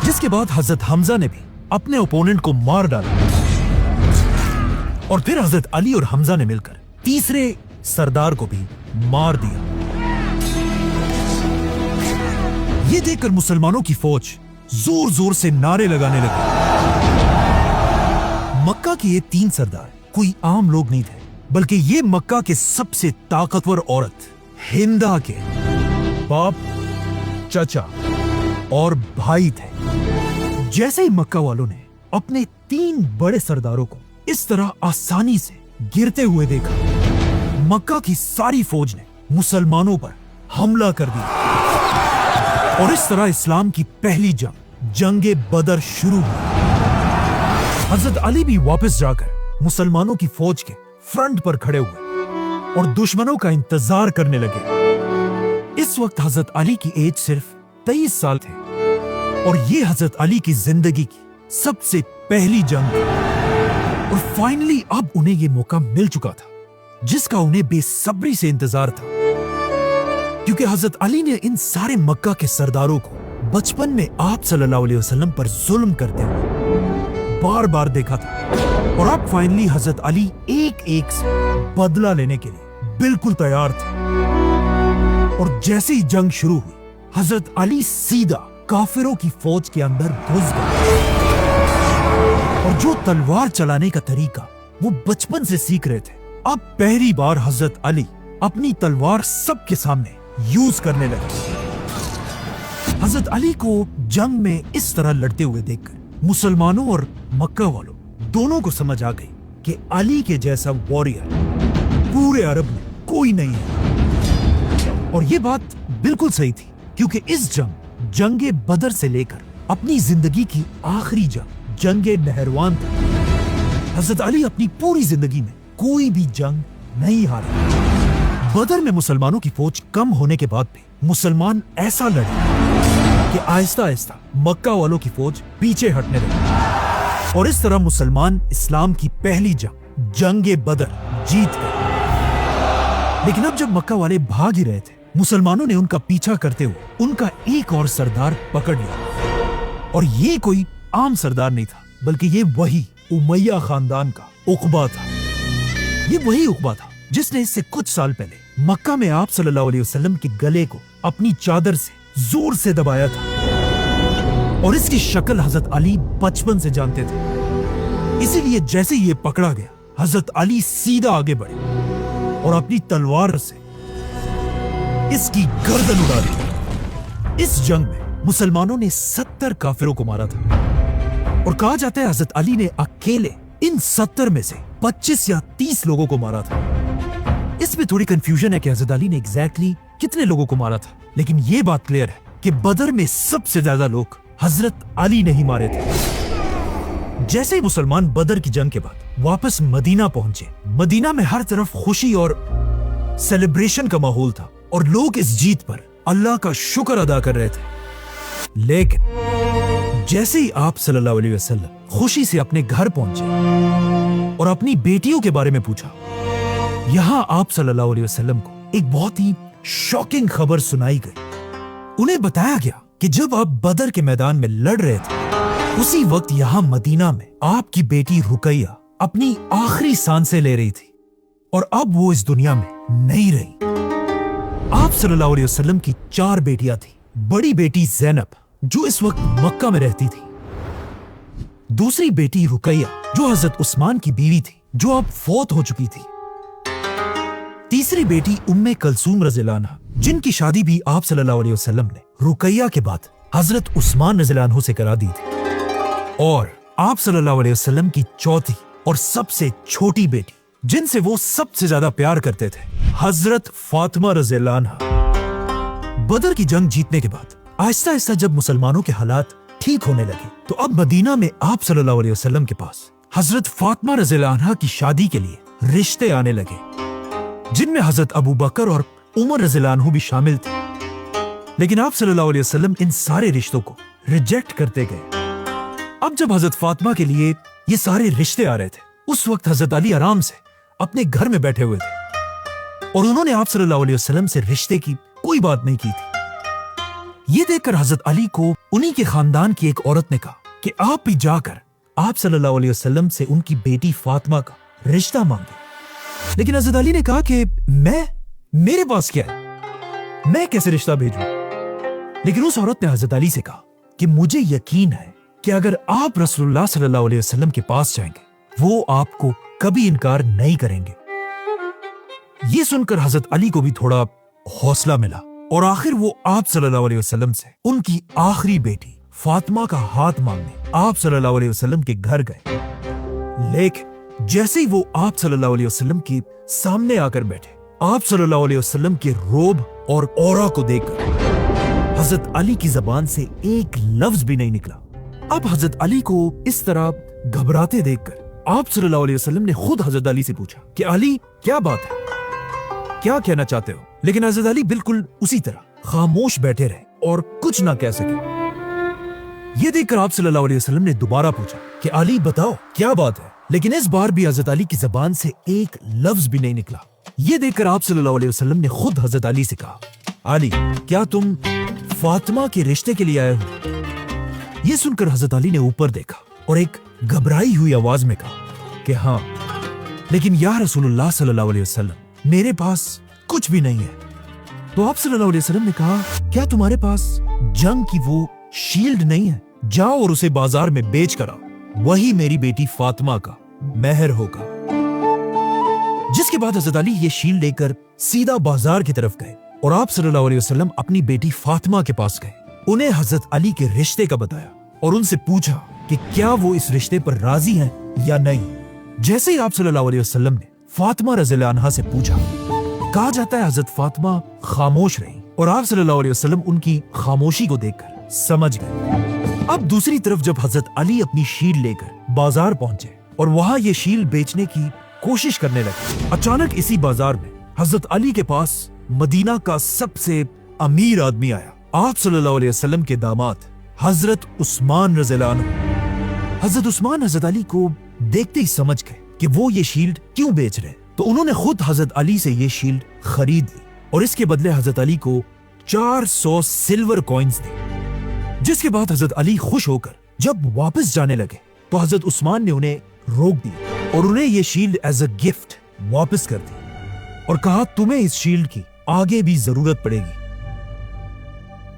जिसके बाद हजरत हमजा ने भी अपने ओपोनेंट को मार डाला। और फिर हजरत अली और हमजा ने मिलकर तीसरे सरदार को भी मार दिया। ये देखकर मुसलमानों की फौज जोर जोर से नारे लगाने लगी। मक्का के ये 3 सरदार कोई आम लोग नहीं थे, बल्कि ये मक्का के सबसे ताकतवर औरत हिंदा के बाप, चाचा और भाई थे। जैसे ही मक्का वालों ने अपने 3 बड़े सरदारों को इस तरह आसानी से गिरते हुए देखा, मक्का की सारी फौज ने मुसलमानों पर हमला कर दिया। और इस तरह इस्लाम की पहली जंग, जंगे बदर शुरू हुई। हजरत अली भी वापस जाकर मुसलमानों की फौज के फ्रंट पर खड़े हुए और दुश्मनों का इंतजार करने लगे। इस वक्त हजरत अली की एज सिर्फ 23 साल थे और ये हजरत अली की जिंदगी की सबसे पहली जंग थी। और फाइनली अब उन्हें ये मौका मिल चुका था जिसका उन्हें बेसब्री से इंतजार था, क्योंकि हजरत अली ने इन सारे मक्का के सरदारों को बचपन में आप सल्लल्लाहु अलैहि वसल्लम पर जुल्म करते हुए बार बार देखा था। और अब फाइनली हजरत अली एक एक से बदला लेने के लिए बिल्कुल तैयार थे। और जैसे ही जंग शुरू हुई, हजरत अली सीधा काफिरों की फौज के अंदर घुस गए और जो तलवार चलाने का तरीका वो बचपन से सीख रहे थे, अब पहली बार हजरत अली अपनी तलवार सबके सामने यूज करने लगे। हजरत अली को जंग में इस तरह लड़ते हुए देखकर मुसलमानों और मक्का वालों दोनों को समझ आ गई कि अली के जैसा वॉरियर पूरे अरब में कोई नहीं है। और ये बात बिल्कुल सही थी, क्योंकि इस जंगे बदर से लेकर अपनी जिंदगी की आखिरी जंगे नहरवान तक हजरत अली अपनी पूरी जिंदगी में कोई भी जंग नहीं हारे। बदर में मुसलमानों की फौज कम होने के बाद भी मुसलमान ऐसा लड़े कि आहिस्ता आहिस्ता मक्का वालों की फौज पीछे हटने लगी और इस तरह मुसलमान इस्लाम की पहली जंगे बदर जीत गए। लेकिन अब जब मक्का वाले भाग ही रहे थे, मुसलमानों ने उनका पीछा करते हुए उनका एक और सरदार पकड़ लिया। और ये कोई आम सरदार नहीं था, बल्कि ये वही उमैया खानदान का उकबा था। ये वही उकबा था जिसने इससे कुछ साल पहले मक्का में आप सल्लल्लाहु अलैहि वसल्लम के गले को अपनी चादर से जोर से दबाया था। और इसकी शक्ल हजरत अली बचपन से जानते थे। इसीलिए जैसे ये पकड़ा गया, हजरत अली सीधा आगे बढ़े और अपनी तलवार से इसकी गर्दन उड़ा दी। इस जंग में मुसलमानों ने 70 काफिरों को मारा था और कहा जाता है हजरत अली ने अकेले इन 70 में से 25 या 30 लोगों को मारा था। इसमें थोड़ी कंफ्यूजन है कि हजरत अली ने एग्जैक्टली कितने लोगों को मारा था, लेकिन यह बात क्लियर है कि बदर में सबसे ज्यादा लोग हजरत अली ने ही मारे थे। जैसे ही मुसलमान बदर की जंग के बाद वापस मदीना पहुंचे, मदीना में हर तरफ खुशी और सेलिब्रेशन का माहौल था और लोग इस जीत पर अल्लाह का शुक्र अदा कर रहे थे। लेकिन जैसे ही आप सल्लल्लाहु अलैहि वसल्लम खुशी से अपने घर पहुंचे और अपनी बेटियों के बारे में पूछा, यहां आप सल्लल्लाहु अलैहि वसल्लम को एक बहुत ही शॉकिंग खबर सुनाई गई। उन्हें बताया गया कि जब आप बदर के मैदान में लड़ रहे थे, उसी वक्त यहां मदीना में आपकी बेटी रुकैया अपनी आखिरी सांसें ले रही थी और अब वो इस दुनिया में नहीं रही। आप सल्लल्लाहु अलैहि वसल्लम की 4 बेटियां थी। बड़ी बेटी ज़ैनब जो इस वक्त मक्का में रहती थी, दूसरी बेटी रुकैया जो हजरत उस्मान की बीवी थी जो अब फौत हो चुकी थी, तीसरी बेटी उम्मे कलसूम रज़ियल्लाहु अन्हा जिनकी शादी भी आप सल्लल्लाहु अलैहि वसल्लम ने रुकैया के बाद हजरत उस्मान रज़ियल्लाहु अन्हु से करा दी थी, और आप सल्लल्लाहु अलैहि वसल्लम की चौथी और सबसे छोटी बेटी जिनसे वो सबसे ज्यादा प्यार करते थे, हजरत फातिमा रज़ियल्लाहु अन्हा। बदर की जंग जीतने के बाद आहिस्ता आहिस्ता जब मुसलमानों के हालात ठीक होने लगे, तो अब मदीना में आप सल्लल्लाहु अलैहि वसल्लम के पास हजरत फातिमा रज़ियल्लाहु अन्हा की शादी के लिए रिश्ते आने लगे, जिनमें हजरत अबू बकर और उमर रज़ियल्लाहु अन्हु भी शामिल थे। लेकिन आप सल्लल्लाहु अलैहि वसल्लम इन सारे रिश्तों को रिजेक्ट करते गए। अब जब हजरत फातिमा के लिए ये सारे रिश्ते आ रहे थे, उस वक्त हजरत अली आराम से अपने घर में बैठे हुए थे और उन्होंने आप सल्लल्लाहु अलैहि वसल्लम से रिश्ते की कोई बात नहीं की थी। ये देखकर हजरत अली को उन्हीं के खानदान की एक औरत ने कहा कि आप भी जाकर आप सल्लल्लाहु अलैहि वसल्लम से उनकी बेटी फातिमा का रिश्ता मांगे। लेकिन हजरत अली ने कहा कि मेरे पास क्या है, मैं कैसे रिश्ता भेजूं? लेकिन उस औरत ने हजरत अली से कहा कि मुझे यकीन है कि अगर आप रसूलुल्लाह सल्लल्लाहु अलैहि वसल्लम के पास जाएंगे, वो आपको कभी इनकार नहीं करेंगे। ये सुनकर हजरत अली को भी थोड़ा हौसला मिला और आखिर वो आप सल्लल्लाहु अलैहि वसल्लम से उनकी आखिरी बेटी फातिमा का हाथ मांगने आप सल्लल्लाहु अलैहि वसल्लम के घर गए। लेकिन जैसे ही वो आप सल्लल्लाहु अलैहि वसल्लम के सामने आकर बैठे, आप सल्लल्लाहु अलैहि वसल्लम के रोब और औरा को देखकर हजरत अली की जबान से एक लफ्ज भी नहीं निकला। अब हजरत अली को इस तरह घबराते देखकर आप सल्लल्लाहु अलैहि वसल्लम ने खुद हजरत अली से पूछा कि अली क्या बात है, क्या कहना चाहते हो? लेकिन हजरत अली बिल्कुल उसी तरह खामोश बैठे रहे और कुछ ना कह सके। ये देखकर आप सल्लल्लाहु अलैहि वसल्लम ने दोबारा पूछा कि अली बताओ क्या बात है, लेकिन इस बार भी हजरत अली की जबान से एक लफ्ज भी नहीं निकला। ये देखकर आप सल्लल्लाहु अलैहि वसल्लम ने खुद हजरत अली से कहा, अली क्या तुम फातिमा के रिश्ते के लिए आए हो? ये सुनकर हजरत अली ने ऊपर देखा और एक घबराई हुई आवाज में कहा कि हाँ, लेकिन या रसूलुल्लाह सल्लल्लाहु अलैहि वसल्लम मेरे पास कुछ भी नहीं है। तो आप सल्लल्लाहु अलैहि वसल्लम ने कहा, क्या तुम्हारे पास जंग की वो शील्ड नहीं है? जाओ और उसे बाजार में बेच कर आओ, वही मेरी बेटी फातिमा का मेहर होगा। जिसके बाद हजरत अली ये शील्ड लेकर सीधा बाजार की तरफ गए और आप सल्लल्लाहु अलैहि वसल्लम अपनी बेटी फातिमा के पास गए। उन्हें हजरत अली के रिश्ते का बताया और उनसे पूछा कि क्या वो इस रिश्ते पर राजी हैं या नहीं। जैसे ही आप सल्लल्लाहु अलैहि वसल्लम ने फातिमा रज़ियल्लाहु अन्हा से पूछा, कहा जाता है हजरत फातिमा खामोश रही और आप सल्लल्लाहु अलैहि वसल्लम उनकी खामोशी को देखकर समझ गए। अब दूसरी तरफ जब हजरत अली अपनी शील्ड लेकर बाजार पहुंचे और वहां ये शील्ड बेचने की कोशिश करने लगे, अचानक इसी बाजार में हजरत अली के पास मदीना का सबसे अमीर आदमी आया, आप सल्लल्लाहु अलैहि वसल्लम के दामाद हजरत उस्मान रज़ियल्लाहु अन्हु। हजरत उस्मान हजरत अली को देखते ही समझ गए कि वो ये शील्ड क्यों बेच रहे, तो उन्होंने खुद हजरत अली से ये शील्ड खरीद ली और इसके बदले हजरत अली को 400 सिल्वर कॉइन्स दी। जिसके बाद हजरत अली खुश होकर जब वापस जाने लगे तो हजरत उस्मान ने उन्हें रोक दिया और उन्हें ये शील्ड एज अ गिफ्ट वापस कर दी और कहा, तुम्हें इस शील्ड की आगे भी जरूरत पड़ेगी।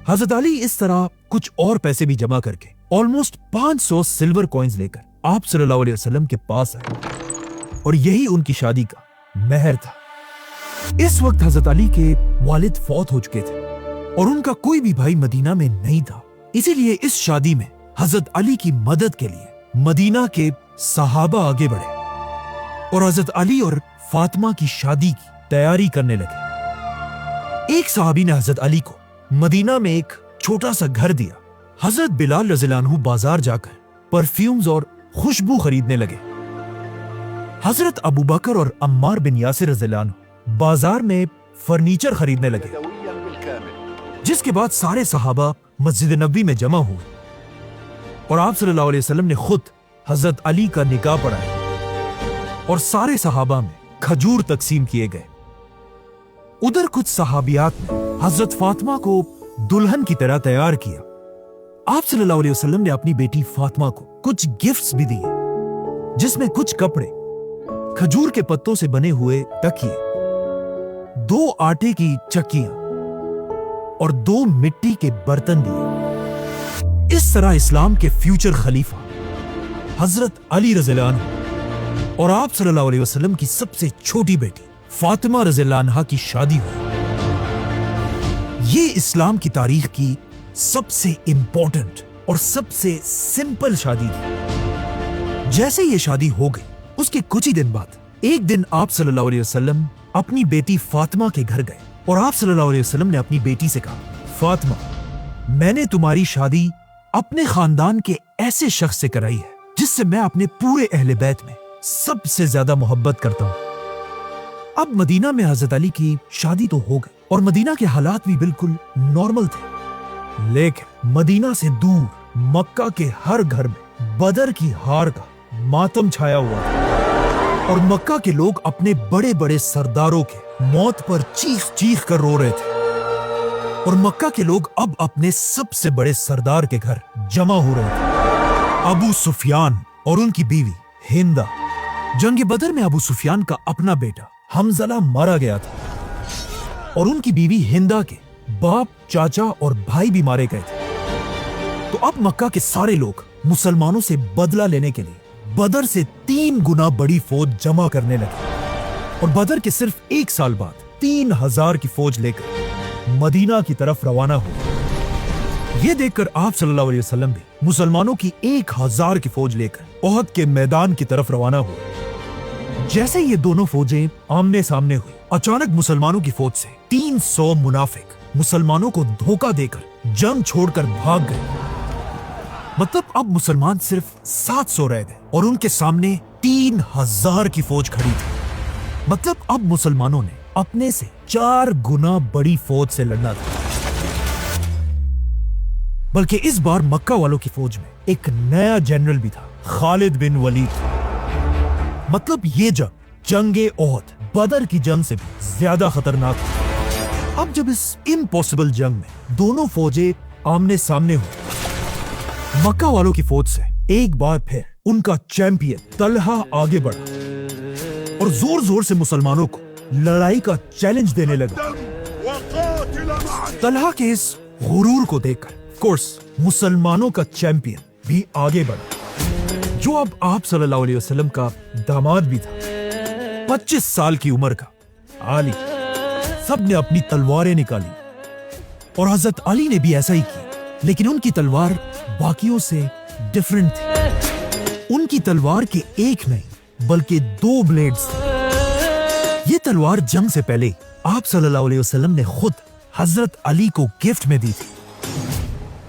हजरत अली इस तरह कुछ और पैसे भी जमा करके ऑलमोस्ट 500 सिल्वर कॉइन्स लेकर आप सल्लल्लाहु अलैहि वसल्लम के पास आए और यही उनकी शादी का मेहर था। इस वक्त हजरत अली के वालिद फौत हो चुके थे और उनका कोई भी भाई मदीना में नहीं था, इसीलिए इस शादी में हजरत अली की मदद के लिए मदीना के सहाबा आगे बढ़े और हजरत अली और फातिमा की शादी की तैयारी करने लगे। एक सहाबी ने हजरत अली को मदीना में एक छोटा सा घर दिया। हजरत बिलाल रज़ियल्लाहु अन्हु बाजार जाकर परफ्यूम्स और खुशबू खरीदने लगे। हजरत अबू बकर और अम्मार बिन यासिर रज़ियल्लाहु अन्हु बाजार में फर्नीचर खरीदने लगे। जिसके बाद सारे सहाबा मस्जिद नबवी में जमा हुए और आप सल्लल्लाहु अलैहि वसल्लम ने खुद हजरत अली का निकाह पढ़ाया और सारे सहाबा में खजूर तकसीम किए गए। उधर कुछ सहाबियात ने हजरत फातिमा को दुल्हन की तरह तैयार किया। आप सल्लल्लाहु अलैहि वसल्लम ने अपनी बेटी फातिमा को कुछ गिफ्ट्स भी दिए, जिसमें कुछ कपड़े, खजूर के पत्तों से बने हुए तकिए, 2 आटे की चक्कियां और 2 मिट्टी के बर्तन दिए। इस तरह इस्लाम के फ्यूचर खलीफा हजरत अली रज़ियल्लाहु अन्हु और आप सल्लल्लाहु अलैहि वसल्लम की सबसे छोटी बेटी फातिमा रज़ियल्लाहु अन्हा की शादी हुई। ये इस्लाम की तारीख की सबसे इंपॉर्टेंट और सबसे सिंपल शादी थी। जैसे ये शादी हो गई, उसके कुछ ही दिन बाद एक दिन आप सल्लल्लाहु अलैहि वसल्लम अपनी बेटी फातिमा के घर गए और आप सल्लल्लाहु अलैहि वसल्लम ने अपनी बेटी से कहा, फातिमा, मैंने तुम्हारी शादी अपने खानदान के ऐसे शख्स से कराई है जिससे मैं अपने पूरे अहले बैत में सबसे ज्यादा मोहब्बत करता हूँ। अब मदीना में हजरत अली की शादी तो हो गई और मदीना के हालात भी बिल्कुल नॉर्मल थे, लेकिन मदीना से दूर मक्का के हर घर में बदर की हार का मातम छाया हुआ था और मक्का के लोग अपने बड़े बड़े सरदारों के मौत पर चीख चीख कर रो रहे थे और मक्का के लोग अब अपने सबसे बड़े सरदार के घर जमा हो रहे थे, अबू सुफियान और उनकी बीवी हिंदा। जंग बदर में अबू सुफियान का अपना बेटा हमज़ला मारा गया था और उनकी बीवी हिंदा के बाप, चाचा और भाई भी मारे गए थे। तो अब मक्का के सारे लोग मुसलमानों से बदला लेने के लिए बदर से 3 गुना बड़ी फौज जमा करने लगे और बदर के सिर्फ 1 साल बाद 3000 की फौज लेकर मदीना की तरफ रवाना हुए। ये देखकर आप सल्लल्लाहु अलैहि वसल्लम भी मुसलमानों की 1000 की फौज लेकर ओहद के मैदान की तरफ रवाना हुए। जैसे ये दोनों फौजें आमने सामने हुई, अचानक मुसलमानों की फौज से 300 मुनाफिक मुसलमानों को धोखा देकर जंग छोड़कर भाग गए मतलब अब मुसलमान सिर्फ 700 रह गए और उनके सामने 3000 की फौज खड़ी थी। मतलब अब मुसलमानों ने अपने से 4 गुना बड़ी फौज से लड़ना था। बल्कि इस बार मक्का वालों की फौज में एक नया जनरल भी था, खालिद बिन वलीद। मतलब ये जंगे ओहद, बदर की जंग से भी ज्यादा खतरनाक थी। अब जब इस इम्पॉसिबल जंग में दोनों फौजें आमने सामने हुई, मक्का वालों की फौज से एक बार फिर उनका चैंपियन तलहा आगे बढ़ा और जोर जोर से मुसलमानों को लड़ाई का चैलेंज देने लगा। तलहा के इस गुरूर को देखकर कोर्स मुसलमानों का चैंपियन भी आगे बढ़ा, जो अब आप सल्लल्लाहु अलैहि वसल्लम का दामाद भी था, 25 साल की उम्र का अली। सब ने अपनी तलवारें निकाली और हजरत अली ने भी ऐसा ही किया, लेकिन उनकी तलवार बाकियों से डिफरेंट थी। उनकी तलवार के एक नहीं बल्कि 2 ब्लेड्स थे। ये तलवार जंग से पहले आप सल्लल्लाहु अलैहि वसल्लम ने खुद हजरत अली को गिफ्ट में दी थी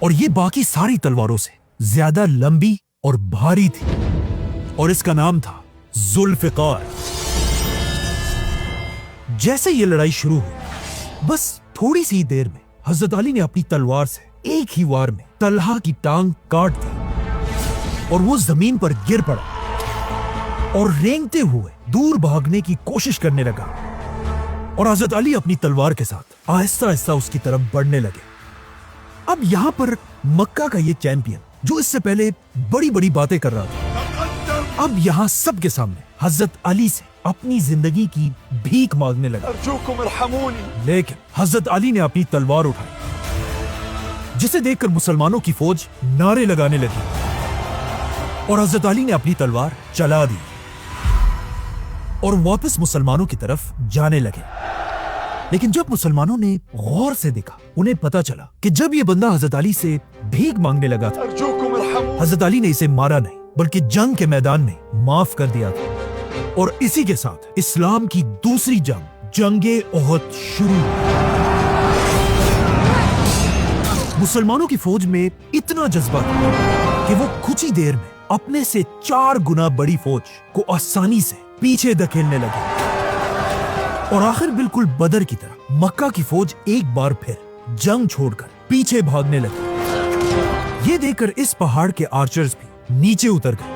और ये बाकी सारी तलवारों से ज्यादा लंबी और भारी थी और इसका नाम था जुल्फिकार। जैसे ये लड़ाई शुरू हुई, बस थोड़ी सी देर में हजरत अली ने अपनी तलवार से एक ही वार में तलहा की टांग काट दी और वो जमीन पर गिर पड़ा और रेंगते हुए दूर भागने की कोशिश करने लगा। और हजरत अली अपनी तलवार के साथ आहिस्ता आहिस्ता उसकी तरफ बढ़ने लगे। अब यहाँ पर मक्का का ये चैंपियन, जो इससे पहले बड़ी बड़ी बातें कर रहा था, अब यहाँ सबके सामने हजरत अली से अपनी जिंदगी की भीख मांगने लगा। लेकिन हजरत अली ने अपनी तलवार उठाई, जिसे देखकर मुसलमानों की फौज नारे लगाने लगी और हजरत अली ने अपनी तलवार चला दी और वापस मुसलमानों की तरफ जाने लगे। लेकिन जब मुसलमानों ने गौर से देखा, उन्हें पता चला कि जब ये बंदा हजरत अली से भीख मांगने लगा था, हजरत अली ने इसे मारा नहीं बल्कि जंग के मैदान में माफ कर दिया था। और इसी के साथ इस्लाम की दूसरी जंग, जंगे ओहद शुरू हुई। मुसलमानों की फौज में इतना जज्बा था कि वो कुछ ही देर में अपने से 4 गुना बड़ी फौज को आसानी से पीछे धकेलने लगे और आखिर बिल्कुल बदर की तरह मक्का की फौज एक बार फिर जंग छोड़कर पीछे भागने लगी। ये देखकर इस पहाड़ के आर्चर्स भी नीचे उतर गए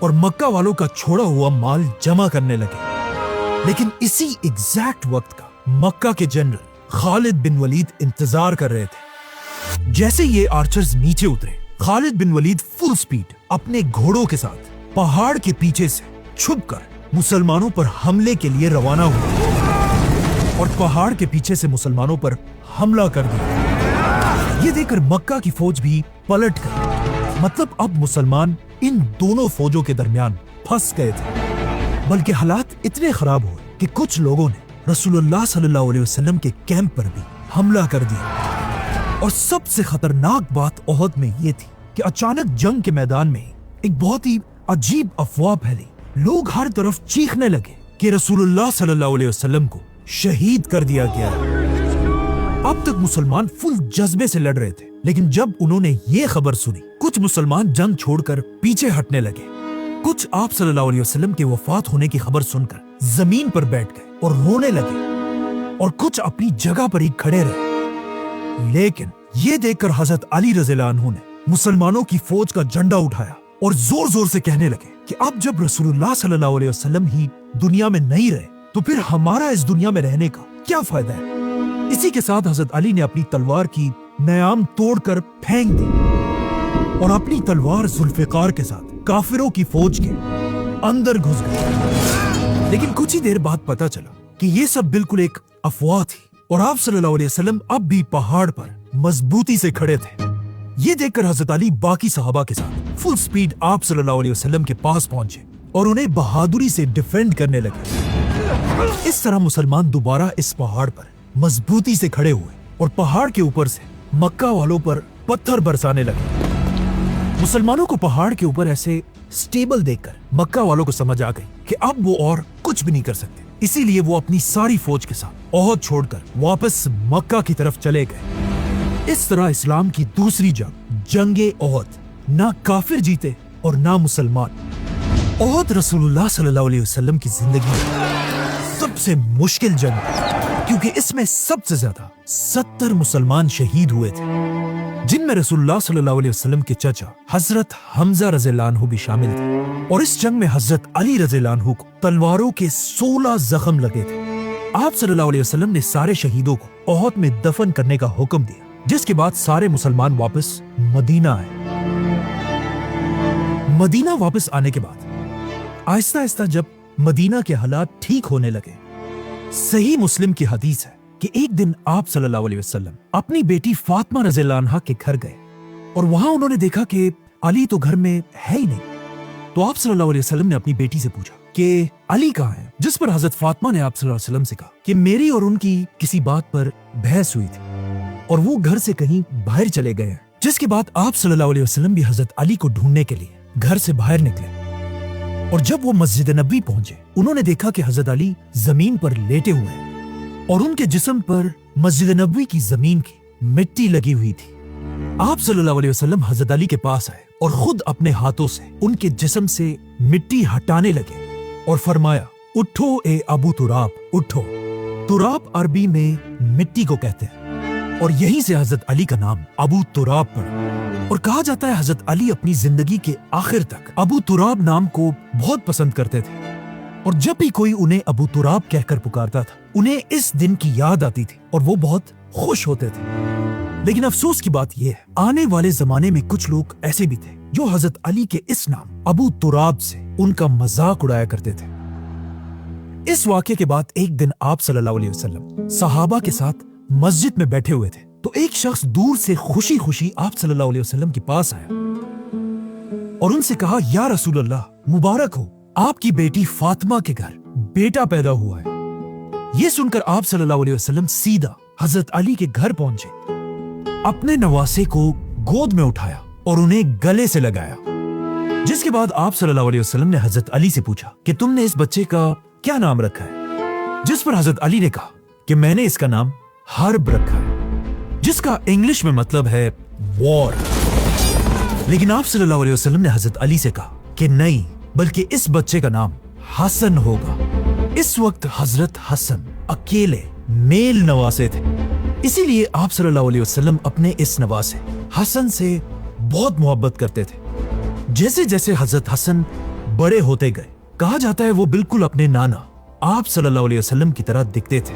और मक्का वालों का छोड़ा हुआ माल जमा करने लगे। लेकिन इसी एग्जैक्ट वक्त का मक्का के जनरल खालिद बिन वलीद इंतजार कर रहे थे। जैसे ये आर्चर्स नीचे उतरे, खालिद बिन वलीद फुल स्पीड अपने घोड़ों के साथ पहाड़ के पीछे से छुपकर मुसलमानों पर हमले के लिए रवाना हुए और पहाड़ के पीछे से मुसलमानों पर हमला कर दिया। ये देखकर मक्का की फौज भी पलट गई। मतलब अब मुसलमान इन दोनों फौजों के दरमियान फंस गए थे। बल्कि हालात इतने खराब हुए कि कुछ लोगों ने रसूलुल्लाह सल्लल्लाहु अलैहि वसल्लम के कैंप पर भी हमला कर दिया। और सबसे खतरनाक बात ओहद में ये थी कि अचानक जंग के मैदान में एक बहुत ही अजीब अफवाह फैली। लोग हर तरफ चीखने लगे कि रसूलुल्लाह सल्लल्लाहु अलैहि वसल्लम को शहीद कर दिया गया है। अब तक मुसलमान फुल जज्बे से लड़ रहे थे, लेकिन जब उन्होंने ये खबर सुनी, कुछ मुसलमान जंग छोड़कर पीछे हटने लगे। कुछ आप सल्लल्लाहु अलैहि वसल्लम के वफात होने की खबर सुनकर जमीन पर बैठ गए और रोने लगे और कुछ अपनी जगह पर ही खड़े रहे। लेकिन ये देखकर हजरत अली रज़ियल्लाहु अन्हु ने मुसलमानों की फौज का झंडा उठाया और जोर जोर से कहने लगे कि अब जब रसूलुल्लाह सल्लल्लाहु अलैहि वसल्लम ही दुनिया में नहीं रहे तो फिर हमारा इस दुनिया में रहने का क्या फायदा है। इसी के साथ हजरत अली ने अपनी तलवार की नयाम तोड़कर फेंक दी और अपनी तलवार जुल्फिकार के साथ काफिरों की फौज के अंदर घुस गए। लेकिन कुछ ही देर बाद पता चला कि ये सब बिल्कुल एक अफवाह थी और आप सल्लल्लाहु अलैहि वसल्लम अब भी पहाड़ पर मजबूती से खड़े थे। ये देखकर हजरत अली बाकी सहाबा के साथ फुल स्पीड आप सल्लल्लाहु अलैहि वसल्लम के पास पहुंचे और उन्हें बहादुरी से डिफेंड करने लगे। इस तरह मुसलमान दोबारा इस पहाड़ पर मजबूती से खड़े हुए और पहाड़ के ऊपर से मक्का वालों पर पत्थर बरसाने लगे। मुसलमानों को पहाड़ के ऊपर ऐसे स्टेबल देखकर मक्का वालों को समझ आ गई कि अब वो और कुछ भी नहीं कर सकते। इसीलिए वो अपनी सारी फौज के साथ ओहद छोड़कर वापस मक्का की तरफ चले गए। इस तरह इस्लाम की दूसरी जंग, जंगे ओहद, ना काफिर जीते और ना मुसलमान। ओहद रसूलुल्लाह सल्लल्लाहु अलैहि वसल्लम की जिंदगी में सबसे मुश्किल जंग, क्योंकि इसमें सबसे ज्यादा 70 मुसलमान शहीद हुए थे, जिनमें रसूलुल्लाह सल्लल्लाहु अलैहि वसल्लम के चचा हजरत हमजा रज़ियल्लाहु अन्हु भी शामिल थे। और इस जंग में हजरत अली रज़ियल्लाहु अन्हु को तलवारों के 16 जख्म लगे थे। आप सल्लल्लाहु अलैहि वसल्लम ने सारे शहीदों को ओहद में दफन करने का हुक्म दिया, जिसके बाद सारे मुसलमान वापस मदीना आए। मदीना वापस आने के बाद आहिस्ता आहिस्ता जब मदीना के हालात ठीक होने लगे, सही मुस्लिम की हदीस है कि एक दिन आप सल्लल्लाहु अलैहि वसल्लम अपनी बेटी फातिमा रज़ियल्लाहु अन्हा के घर गए और वहां उन्होंने देखा कि अली तो घर में है ही नहीं। तो आप सल्लल्लाहु अलैहि वसल्लम ने अपनी बेटी से पूछा कि अली कहाँ है, जिस पर हजरत फातिमा ने आप सल्लल्लाहु अलैहि वसल्लम से कहा कि मेरी और उनकी किसी बात पर बहस हुई थी और वो घर से कहीं बाहर चले गए हैं। जिसके बाद आप सल्लल्लाहु अलैहि वसल्लम भी हजरत अली को ढूंढने के लिए घर से बाहर निकले और जब वो मस्जिद नबी पहुंचे, उन्होंने देखा कि हजरत अली जमीन पर लेटे हुए हैं और उनके जिस्म पर मस्जिद नबी की जमीन की मिट्टी लगी हुई थी। आप सल्लल्लाहु अलैहि वसल्लम हजरत अली के पास आए और खुद अपने हाथों से उनके जिस्म से मिट्टी हटाने लगे और फरमाया, उठो ए अबू तुराब, उठो। तुराब अरबी में मिट्टी को कहते हैं और यहीं से हजरत अली का नाम अबू तुराब पड़ा। और कहा जाता है हजरत अली अपनी जिंदगी के आखिर तक अबू तुराब नाम को बहुत पसंद करते थे और जब भी कोई उन्हें अबू तुराब कहकर पुकारता था, उन्हें इस दिन की याद आती थी और वो बहुत खुश होते थे। लेकिन अफसोस की बात यह है, आने वाले जमाने में कुछ लोग ऐसे भी थे जो हजरत अली के इस नाम अबू तुराब से उनका मजाक उड़ाया करते थे। इस वाक़ये के बाद एक दिन आप सल्लल्लाहु अलैहि वसल्लम सहाबा के साथ मस्जिद में बैठे हुए थे, तो एक शख्स दूर से खुशी खुशी आप सल्लल्लाहु अलैहि वसल्लम के पास आया और उनसे कहा, या रसूल अल्लाह, मुबारक हो, आपकी बेटी फातिमा के घर बेटा पैदा हुआ है। ये सुनकर आप सल्लल्लाहु अलैहि वसल्लम सीधा हजरत अली के घर पहुंचे, अपने नवासे को गोद में उठाया और उन्हें गले से लगाया। जिसके बाद आप सल्लल्लाहु अलैहि वसल्लम ने हजरत अली से पूछा कि तुमने इस बच्चे का क्या नाम रखा है? जिस पर हजरत अली ने कहा कि मैंने इसका नाम हर्ब रखा है, जिसका इंग्लिश में मतलब है वॉर। लेकिन आप सल्लल्लाहु अलैहि वसल्लम ने हजरत अली से कहा कि नहीं, बल्कि इस बच्चे का नाम हसन होगा। इस वक्त हजरत हसन अकेले मेल नवासे थे, इसीलिए आप सल्लल्लाहु अलैहि वसल्लम अपने इस नवासे हसन से बहुत मोहब्बत करते थे। जैसे जैसे हजरत हसन बड़े होते गए, कहा जाता है वो बिल्कुल अपने नाना आप सल्लल्लाहु अलैहि वसल्लम की तरह दिखते थे।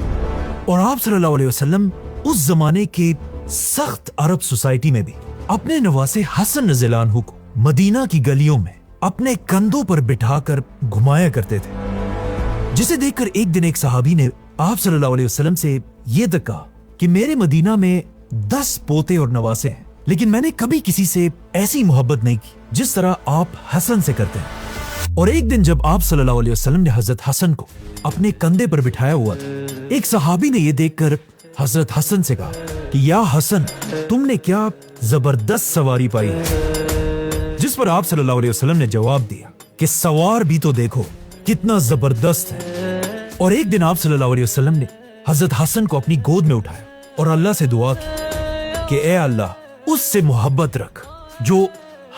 और आप सल्लल्लाहु अलैहि वसल्लम उस जमाने के सख्त अरब सोसाइटी में भी अपने नवासे हसन रज़ियल्लाहु अन्हु को मदीना की गलियों में अपने कंधों पर बिठाकर घुमाया करते थे। जिसे देखकर एक दिन एक सहाबी ने आप सल्लल्लाहु अलैहि वसल्लम से ये तक कहा कि मेरे मदीना में 10 पोते और नवासे हैं, लेकिन मैंने कभी किसी से ऐसी मोहब्बत नहीं की जिस तरह आप हसन से करते हैं। और एक दिन जब आप सल्लल्लाहु अलैहि वसल्लम ने हजरत हसन को अपने कंधे पर बिठाया हुआ था, एक सहाबी ने यह देखकर हजरत हसन से कहा कि या हसन, तुमने क्या जबरदस्त सवारी पाई है। जिस पर आप सल्लल्लाहु अलैहि वसल्लम ने जवाब दिया कि सवार भी तो देखो कितना जबरदस्त है। और एक दिन आप सल्लल्लाहु अलैहि वसल्लम ने हजरत हसन को अपनी गोद में उठाया और अल्लाह से दुआ की कि ए अल्लाह, उससे मोहब्बत रख जो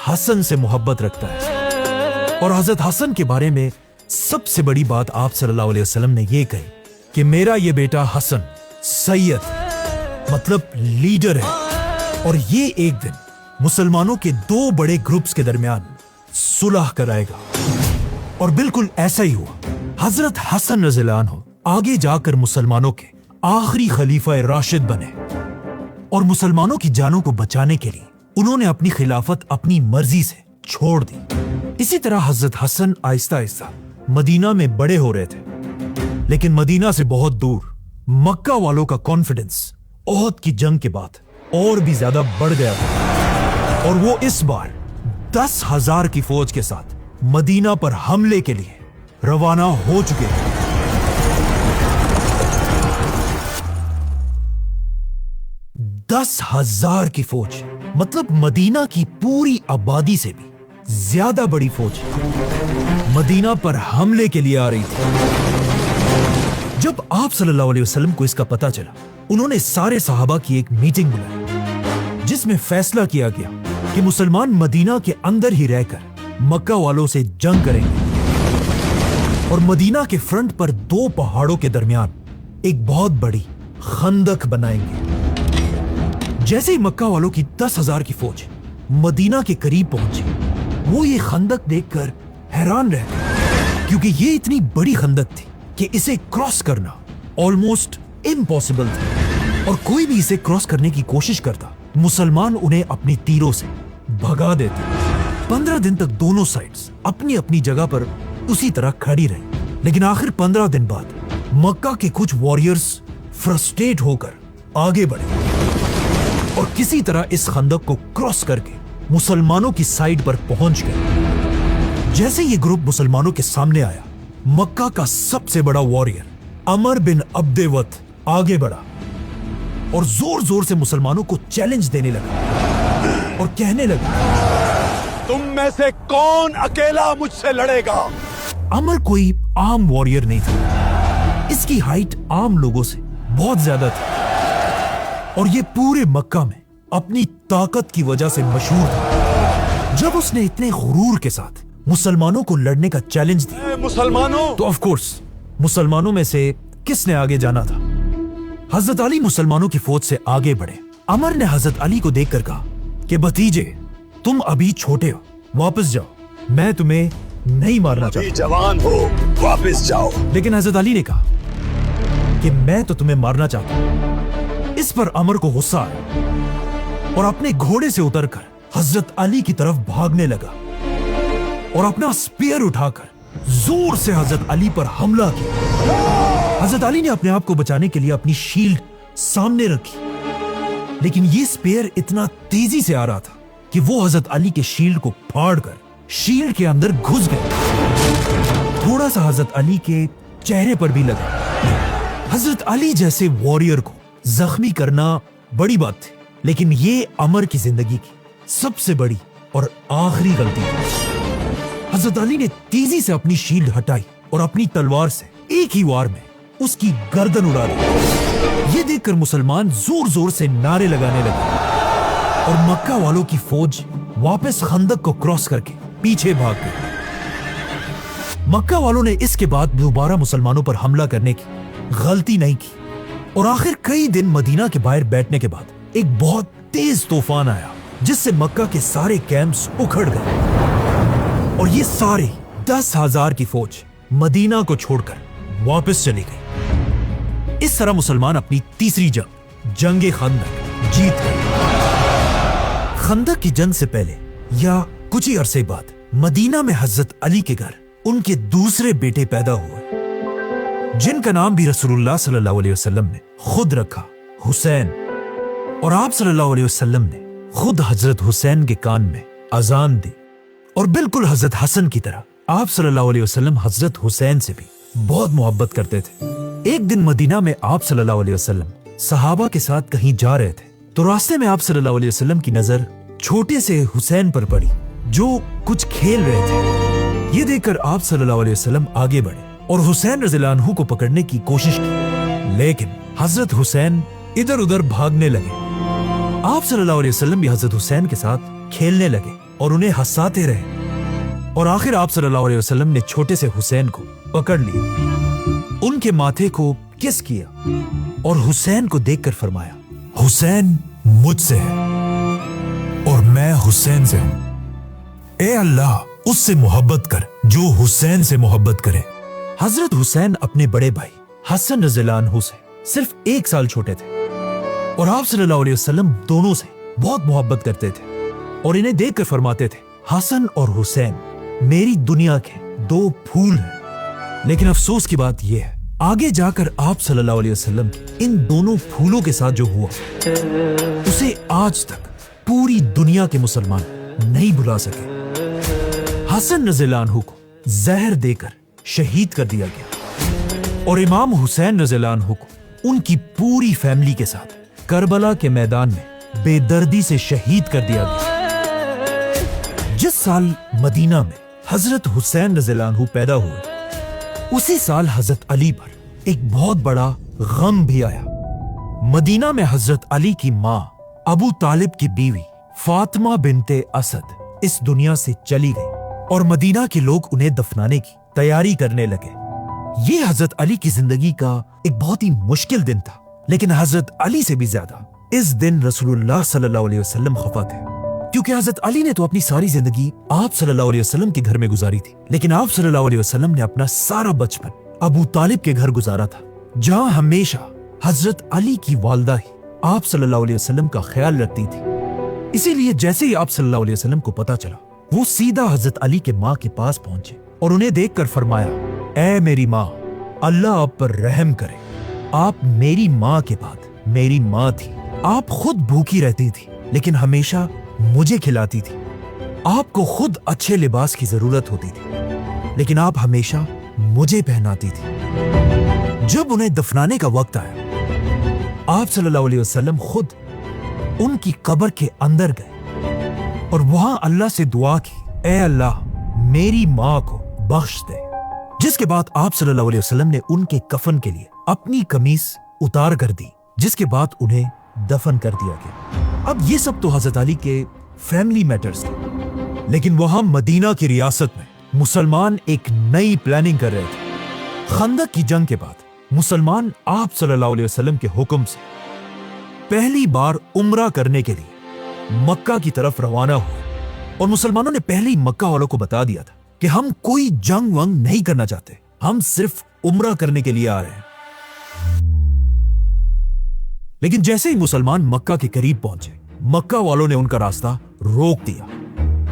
हसन से मोहब्बत रखता है। और हजरत हसन के बारे में सबसे बड़ी बात आप सल्लल्लाहु अलैहि वसल्लम ने यह कही कि मेरा ये बेटा हसन सैयद मतलब लीडर है और ये एक दिन मुसलमानों के 2 बड़े ग्रुप्स के दरमियान सुलह कराएगा। और बिल्कुल ऐसा ही हुआ। हजरत हसन रज़ियल्लाहु अन्हु आगे जाकर मुसलमानों के आखिरी खलीफा राशिद बने और मुसलमानों की जानों को बचाने के लिए उन्होंने अपनी खिलाफत अपनी मर्जी से छोड़ दी। इसी तरह हजरत हसन आहिस्ता आहिस्ता मदीना में बड़े हो रहे थे, लेकिन मदीना से बहुत दूर मक्का वालों का कॉन्फिडेंस ओहद की जंग के बाद और भी ज्यादा बढ़ गया था और वो इस बार 10,000 की फौज के साथ मदीना पर हमले के लिए रवाना हो चुके हैं। 10,000 की फौज मतलब मदीना की पूरी आबादी से भी ज्यादा बड़ी फौज मदीना पर हमले के लिए आ रही थी। जब आप सल्लल्लाहु अलैहि वसल्लम को इसका पता चला, उन्होंने सारे सहाबा की एक मीटिंग बुलाई जिसमें फैसला किया गया कि मुसलमान मदीना के अंदर ही रहकर मक्का वालों से जंग करेंगे और मदीना के फ्रंट पर 2 पहाड़ों के दरमियान एक बहुत बड़ी खंदक बनाएंगे। जैसे ही मक्का वालों की 10,000 की फौज मदीना के करीब पहुंची, वो ये खंदक देखकर हैरान रह गए, क्योंकि ये इतनी बड़ी खंदक थी कि इसे क्रॉस करना ऑलमोस्ट इम्पॉसिबल था, और कोई भी इसे क्रॉस करने की कोशिश करता, मुसलमान उन्हें अपनी तीरों से भगा देते। 15 दिन तक दोनों साइड्स अपनी अपनी जगह पर उसी तरह खड़ी रही, लेकिन आखिर 15 दिन बाद मक्का के कुछ वॉरियर्स फ्रस्ट्रेट होकर आगे बढ़े और किसी तरह इस खंदक को क्रॉस करके मुसलमानों की साइड पर पहुंच गए। जैसे ये ग्रुप मुसलमानों के सामने आया, मक्का का सबसे बड़ा वॉरियर अमर बिन अब्देवत आगे बढ़ा और जोर जोर से मुसलमानों को चैलेंज देने लगा और कहने लगा, तुम में से कौन अकेला मुझसे लड़ेगा? अमर कोई आम वॉरियर नहीं था, इसकी हाइट आम लोगों से बहुत ज्यादा थी और ये पूरे मक्का में अपनी ताकत की वजह से मशहूर था। जब उसने इतने गुरूर के साथ मुसलमानों को लड़ने का चैलेंज दिया, मुसलमानों, तो ऑफ कोर्स मुसलमानों में से किसने आगे जाना था? हजरत अली मुसलमानों की फौज से आगे बढ़े। अमर ने हजरत अली को देखकर कहा कि भतीजे, तुम अभी छोटे हो, वापस जाओ, मैं तुम्हें नहीं मारना चाहता। जवान हो, वापस जाओ। लेकिन हजरत अली ने कहा कि मैं तो तुम्हें मारना चाहता हूं। इस पर अमर को गुस्सा आया और अपने घोड़े से उतरकर हजरत अली की तरफ भागने लगा और अपना स्पीयर उठाकर जोर से हजरत अली पर हमला किया। हजरत अली ने अपने आप को बचाने के लिए अपनी शील्ड सामने रखी, लेकिन ये स्पीयर इतना तेजी से आ रहा था कि वो हजरत अली के शील्ड को फाड़कर शील्ड के अंदर घुस गए। थोड़ा सा हजरत अली के चेहरे पर भी लगा। हजरत अली जैसे वॉरियर को जख्मी करना बड़ी बात थी, लेकिन ये अमर की जिंदगी की सबसे बड़ी और आखिरी गलती थी। हजरत अली ने तेजी से अपनी शील्ड हटाई और अपनी तलवार से एक ही वार में उसकी गर्दन उड़ा दी। ये देखकर मुसलमान जोर जोर से नारे लगाने लगे और मक्का वालों की फौज वापस खंदक को क्रॉस करके पीछे भाग गई। मक्का वालों ने इसके बाद दोबारा मुसलमानों पर हमला करने की गलती नहीं की और आखिर कई दिन मदीना के बाहर बैठने के बाद एक बहुत तेज तूफान आया, जिससे मक्का के सारे कैंप्स उखड़ गए और ये सारे 10,000 की फौज मदीना को छोड़कर वापस चली गई। इस तरह मुसलमान अपनी तीसरी जंग खंदक जीत गए। खंदक की जंग से पहले या कुछ ही अरसे बाद मदीना में हजरत अली के घर उनके दूसरे बेटे पैदा हुए, जिनका नाम भी रसूलुल्लाह सल्लल्लाहु अलैहि वसल्लम ने खुद रखा, हुसैन। और आप सल्लल्लाहु अलैहि वसल्लम ने खुद हजरत हुसैन के कान में अजान दी और बिल्कुल हजरत हसन की तरह आप सल्लल्लाहु अलैहि वसल्लम हजरत हुसैन से भी बहुत मोहब्बत करते थे। एक दिन मदीना में आप सल्लल्लाहु अलैहि वसल्लम सहाबा के साथ कहीं जा रहे थे, तो रास्ते में आप सल्लल्लाहु अलैहि वसल्लम की नजर छोटे से हुसैन पर पड़ी, जो कुछ खेल रहे थे। ये देखकर आप सल्लल्लाहु अलैहि वसल्लम आगे बढ़े और हुसैन रज़ियल्लाहु अन्हु को पकड़ने की कोशिश की, लेकिन हजरत हुसैन इधर उधर भागने लगे। आप सल्लल्लाहु अलैहि वसल्लम भी हजरत हुसैन के साथ खेलने लगे और उन्हें हंसाते रहे और आखिर आप सल्लल्लाहु अलैहि वसल्लम ने छोटे से हुसैन को पकड़ लिया, उनके माथे को किस किया और हुसैन को देखकर फरमाया, हुसैन मुझसे है और मैं हुसैन से हूं। ए अल्लाह, उससे मोहब्बत कर जो हुसैन से मोहब्बत करे। हजरत हुसैन अपने बड़े भाई हसन रज़ियल्लाहु अन्हु से सिर्फ 1 साल छोटे थे और आप सल्लल्लाहु अलैहि वसल्लम दोनों से बहुत मोहब्बत करते थे और इन्हें देखकर फरमाते थे, हसन और हुसैन मेरी दुनिया के 2 फूल हैं। लेकिन अफसोस की बात यह है, आगे जाकर आप सल्लल्लाहु अलैहि वसल्लम इन दोनों फूलों के साथ जो हुआ उसे आज तक पूरी दुनिया के मुसलमान नहीं भुला सके। हसन रज़ियल्लाहु अन्हु को जहर देकर शहीद कर दिया गया और इमाम हुसैन रज़ियल्लाहु अन्हु को उनकी पूरी फैमिली के साथ करबला के मैदान में बेदर्दी से शहीद कर दिया गया। जिस साल मदीना में हजरत हुसैन रज़ियल्लाहु अन्हु पैदा हुए, उसी साल हजरत अली पर एक बहुत बड़ा गम भी आया। मदीना में हजरत अली की माँ अबू तालिब की बीवी फातिमा बिनते असद इस दुनिया से चली गई और मदीना के लोग उन्हें दफनाने की तैयारी करने लगे। ये हजरत अली की जिंदगी का एक बहुत ही मुश्किल दिन था, लेकिन हजरत अली से भी ज्यादा इस दिन रसूलुल्लाह सल्लल्लाहु अलैहि वसल्लम खफा थे, क्योंकि हजरत अली ने तो अपनी सारी जिंदगी आप सल्लल्लाहु अलैहि वसल्लम के घर में गुजारी थी, लेकिन आप सल्लल्लाहु अलैहि वसल्लम ने अपना सारा बचपन अबू तालिब के घर गुजारा था, जहां हमेशा हजरत अली की वालदा ही आप सल्लल्लाहु अलैहि वसल्लम का ख्याल रखती थी। इसीलिए जैसे ही आप सल्लल्लाहु अलैहि वसल्लम को पता चला, वो सीधा हजरत अली के माँ के पास पहुंचे और उन्हें देखकर फरमाया, ऐ मेरी माँ, अल्लाह आप पर रहम करे। आप मेरी माँ के बाद मेरी माँ थी। आप खुद भूखी रहती थी, लेकिन हमेशा मुझे खिलाती थी। आपको खुद अच्छे लिबास की जरूरत होती थी, लेकिन आप हमेशा मुझे पहनाती थी। जब उन्हें दफनाने का वक्त आया, आप सल्लल्लाहु अलैहि वसल्लम खुद उनकी कब्र के अंदर गए और वहां अल्लाह से दुआ की, ऐ अल्लाह मेरी माँ को बख्श दे। जिसके बाद आप सल्लल्लाहु अलैहि वसल्लम ने उनके कफन के लिए अपनी कमीज उतार कर दी, जिसके बाद उन्हें दफन कर दिया गया। अब ये सब तो हजरत अली के फैमिली मैटर्स थे, लेकिन वहां मदीना की रियासत में मुसलमान एक नई प्लानिंग कर रहे थे। खंदक की जंग के बाद मुसलमान आप सल्लल्लाहु अलैहि वसल्लम के हुक्म से पहली बार उम्रा करने के लिए मक्का की तरफ रवाना हुए, और मुसलमानों ने पहले ही मक्का वालों को बता दिया था कि हम कोई जंग वंग नहीं करना चाहते, हम सिर्फ उम्रा करने के लिए आ रहे हैं। लेकिन जैसे ही मुसलमान मक्का के करीब पहुंचे, मक्का वालों ने उनका रास्ता रोक दिया,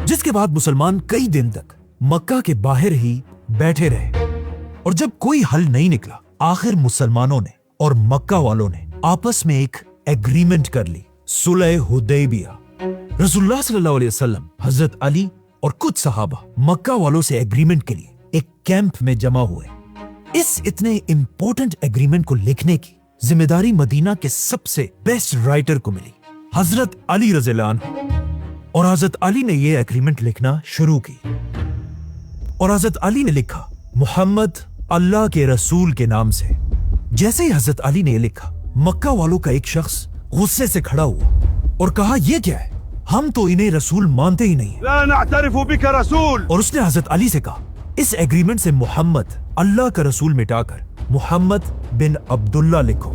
जिसके बाद मुसलमान कई दिन तक मक्का के बाहर ही बैठे रहे। और जब कोई हल नहीं निकला, आखिर मुसलमानों ने और मक्का वालों ने आपस में एक एग्रीमेंट कर ली, सुलह हुदैबिया। रसूलुल्लाह सल्लल्लाहु अलैहि वसल्लम, हजरत अली और कुछ सहाबा मक्का वालों से एग्रीमेंट के लिए एक कैंप में जमा हुए। इस इतने इंपॉर्टेंट एग्रीमेंट को लिखने की जिम्मेदारी मदीना के सबसे बेस्ट राइटर को मिली, हजरत अली रज़ियल्लाहु अन्हु। और हजरत अली ने यह एग्रीमेंट लिखना शुरू की, और हजरत अली ने लिखा, मोहम्मद अल्लाह के रसूल के नाम से। जैसे ही हजरत अली ने लिखा, मक्का वालों का एक शख्स गुस्से से खड़ा हुआ और कहा, यह क्या है, हम तो इन्हें रसूल मानते ही नहीं। ला नअतरिफु बिका रसूल। और उसने हजरत अली से कहा, इस एग्रीमेंट से मोहम्मद अल्लाह का रसूल मिटाकर मोहम्मद बिन अब्दुल्ला लिखो।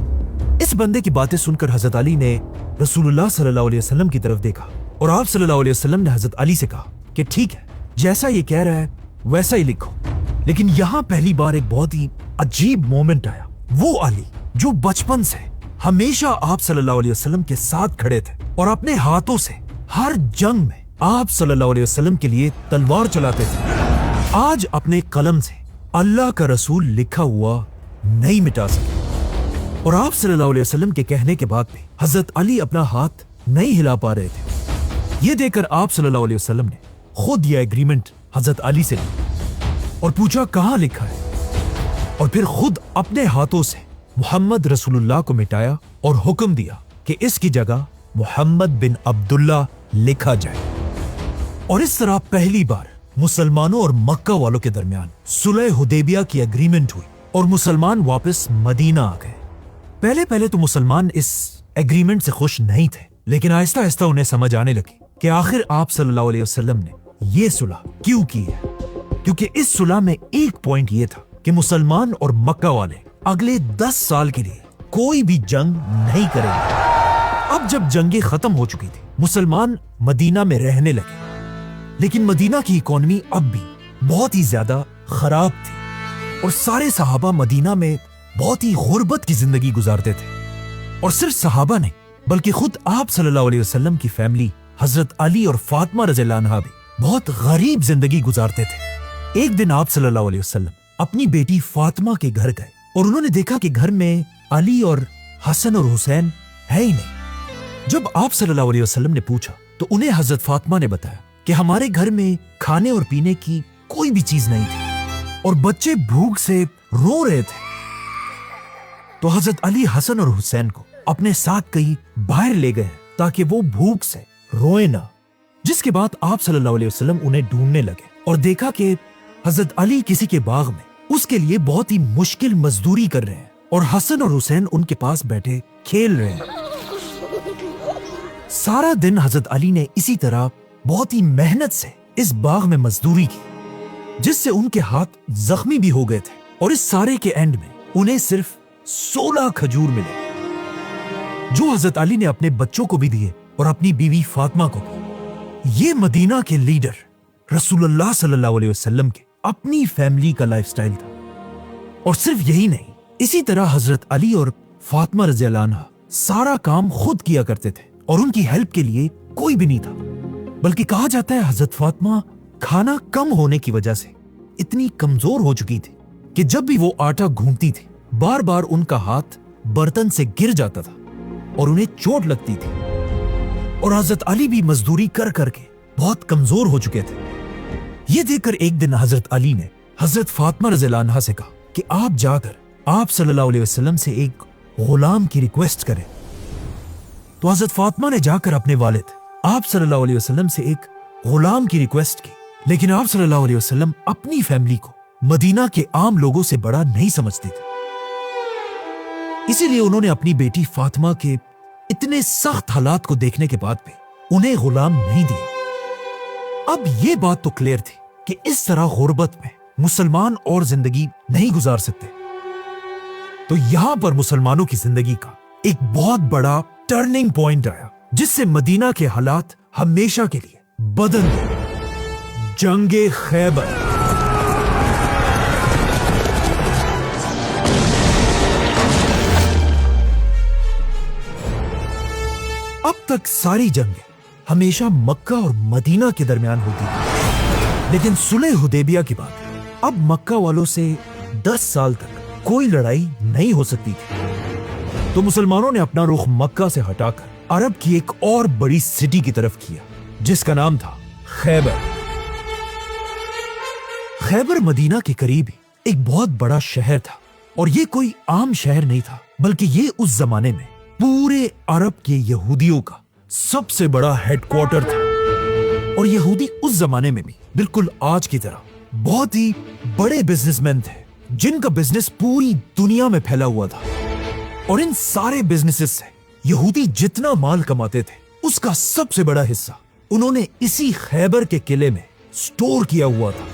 इस बंदे की बातें सुनकर हजरत अली ने रसूलुल्लाह सल्लल्लाहु अलैहि वसल्लम की तरफ देखा, और आप सल्लल्लाहु अलैहि वसल्लम ने हजरत अली से कहा कि ठीक है, जैसा ये कह रहा है वैसा ही लिखो। लेकिन यहां पहली बार एक बहुत ही अजीब मोमेंट आया। वो अली जो बचपन से हमेशा आप सल्लल्लाहु अलैहि वसल्लम के साथ खड़े थे और अपने हाथों से हर जंग में आप सल्लल्लाहु अलैहि वसल्लम के लिए तलवार चलाते थे, आज अपने कलम से अल्लाह का रसूल लिखा हुआ नहीं मिटा सके। और आप सल्लल्लाहु अलैहि वसल्लम के कहने के बाद भी हजरत अली अपना हाथ नहीं हिला पा रहे थे। ये देखकर आप सल्लल्लाहु अलैहि वसल्लम ने खुद यह एग्रीमेंट हजरत अली से लिया और पूछा, कहां लिखा है? और फिर खुद अपने हाथों से मोहम्मद रसूलुल्लाह को मिटाया और हुक्म दिया कि इसकी जगह मोहम्मद बिन अब्दुल्ला लिखा जाए। और इस तरह पहली बार मुसलमानों और मक्का वालों के दरमियान सुलह हुदैबिया की एग्रीमेंट हुई और मुसलमान वापस मदीना आ गए। पहले पहले तो मुसलमान इस एग्रीमेंट से खुश नहीं थे, लेकिन आहिस्ता आहिस्ता उन्हें समझ आने लगी कि आखिर आप सल्लल्लाहु अलैहि वसल्लम ने ये सुलह क्यों की है। क्योंकि इस सुलह में एक पॉइंट ये था कि मुसलमान और मक्का वाले अगले 10 साल के लिए कोई भी जंग नहीं करेंगे। अब जब जंगें खत्म हो चुकी थी, मुसलमान मदीना में रहने लगे, लेकिन मदीना की इकोनॉमी अब भी बहुत ही ज्यादा खराब थी और सारे सहाबा मदीना में बहुत ही गुर्बत की जिंदगी गुजारते थे। और सिर्फ सहाबा नहीं, बल्कि खुद आप सल्लल्लाहु अलैहि वसल्लम की फैमिली हजरत अली और फातिमा रज़ियल्लाहु अन्हा भी बहुत गरीब जिंदगी गुजारते थे। एक दिन आप सल्लल्लाहु अलैहि वसल्लम अपनी बेटी फातिमा के घर गए और उन्होंने देखा कि घर में अली और हसन और हुसैन है ही नहीं। जब आप सल्लल्लाहु अलैहि वसल्लम ने पूछा तो उन्हें हजरत फातिमा ने बताया कि हमारे घर में खाने और पीने की कोई भी चीज नहीं थी और बच्चे भूख से रो रहे थे। तो हजरत अली हसन और हुसैन को अपने साथ कहीं बाहर ले गए ताकि वो भूख से रोए ना। जिसके बाद आप सल्लल्लाहु अलैहि वसल्लम उन्हें ढूंढने लगे और देखा कि हजरत अली किसी के बाग में उसके लिए बहुत ही मुश्किल मजदूरी कर रहे हैं और हसन और हुसैन उनके पास बैठे खेल रहे हैं। सारा दिन हजरत अली ने इसी तरह बहुत ही मेहनत से इस बाग में मजदूरी की, जिससे उनके हाथ जख्मी भी हो गए थे। और इस सारे के एंड में उन्हें सिर्फ 16 खजूर मिले, जो हजरत अली ने अपने बच्चों को भी दिए और अपनी बीवी फातिमा को भी। ये मदीना के लीडर रसूलुल्लाह सल्लल्लाहु अलैहि वसल्लम के अपनी फैमिली का लाइफस्टाइल था। और सिर्फ यही नहीं, इसी तरह हजरत अली और फातिमा रज़ियल्लाहु अन्हा सारा काम खुद किया करते थे और उनकी हेल्प के लिए कोई भी नहीं था। बल्कि कहा जाता है हजरत फातिमा खाना कम होने की वजह से इतनी कमजोर हो चुकी थी कि जब भी वो आटा गूंथती थी, बार बार उनका हाथ बर्तन से गिर जाता था और उन्हें चोट लगती थी। और हजरत अली भी मजदूरी कर करके बहुत कमजोर हो चुके थे। ये देखकर एक दिन हजरत अली ने हजरत फातिमा रज़ियल्लाहु अन्हा से कहा कि आप जाकर आप सल्लल्लाहु अलैहि वसल्लम से एक गुलाम की रिक्वेस्ट करें। तो हजरत फातिमा ने जाकर अपने वालिद आप सल्लल्लाहु अलैहि वसल्लम से एक गुलाम की रिक्वेस्ट की, लेकिन आप सल्लल्लाहु अलैहि वसल्लम अपनी फैमिली को मदीना के आम लोगों से बड़ा नहीं समझते थे। इसीलिए उन्होंने अपनी बेटी फातिमा के इतने सख्त हालात को देखने के बाद भी उन्हें गुलाम नहीं दिया। अब ये बात तो क्लियर थी कि इस तरह गुर्बत में मुसलमान और जिंदगी नहीं गुजार सकते। तो यहां पर मुसलमानों की जिंदगी का एक बहुत बड़ा टर्निंग पॉइंट आया, जिससे मदीना के हालात हमेशा के लिए बदल गए। जंगे खैबर। अब तक सारी जंगें हमेशा मक्का और मदीना के दरमियान होती थी, लेकिन सुलह हुदैबिया के बाद अब मक्का वालों से 10 साल तक कोई लड़ाई नहीं हो सकती थी। तो मुसलमानों ने अपना रुख मक्का से हटाकर अरब की एक और बड़ी सिटी की तरफ किया, जिसका नाम था खैबर। खैबर मदीना के करीब ही एक बहुत बड़ा शहर था, और ये कोई आम शहर नहीं था, बल्कि ये उस जमाने में पूरे अरब के यहूदियों का सबसे बड़ा हेडक्वार्टर था। और यहूदी उस जमाने में भी बिल्कुल आज की तरह बहुत ही बड़े बिजनेसमैन थे, जिनका बिजनेस पूरी दुनिया में फैला हुआ था। और इन सारे बिजनेसेस से यहूदी जितना माल कमाते थे, उसका सबसे बड़ा हिस्सा उन्होंने इसी खैबर के किले में स्टोर किया हुआ था।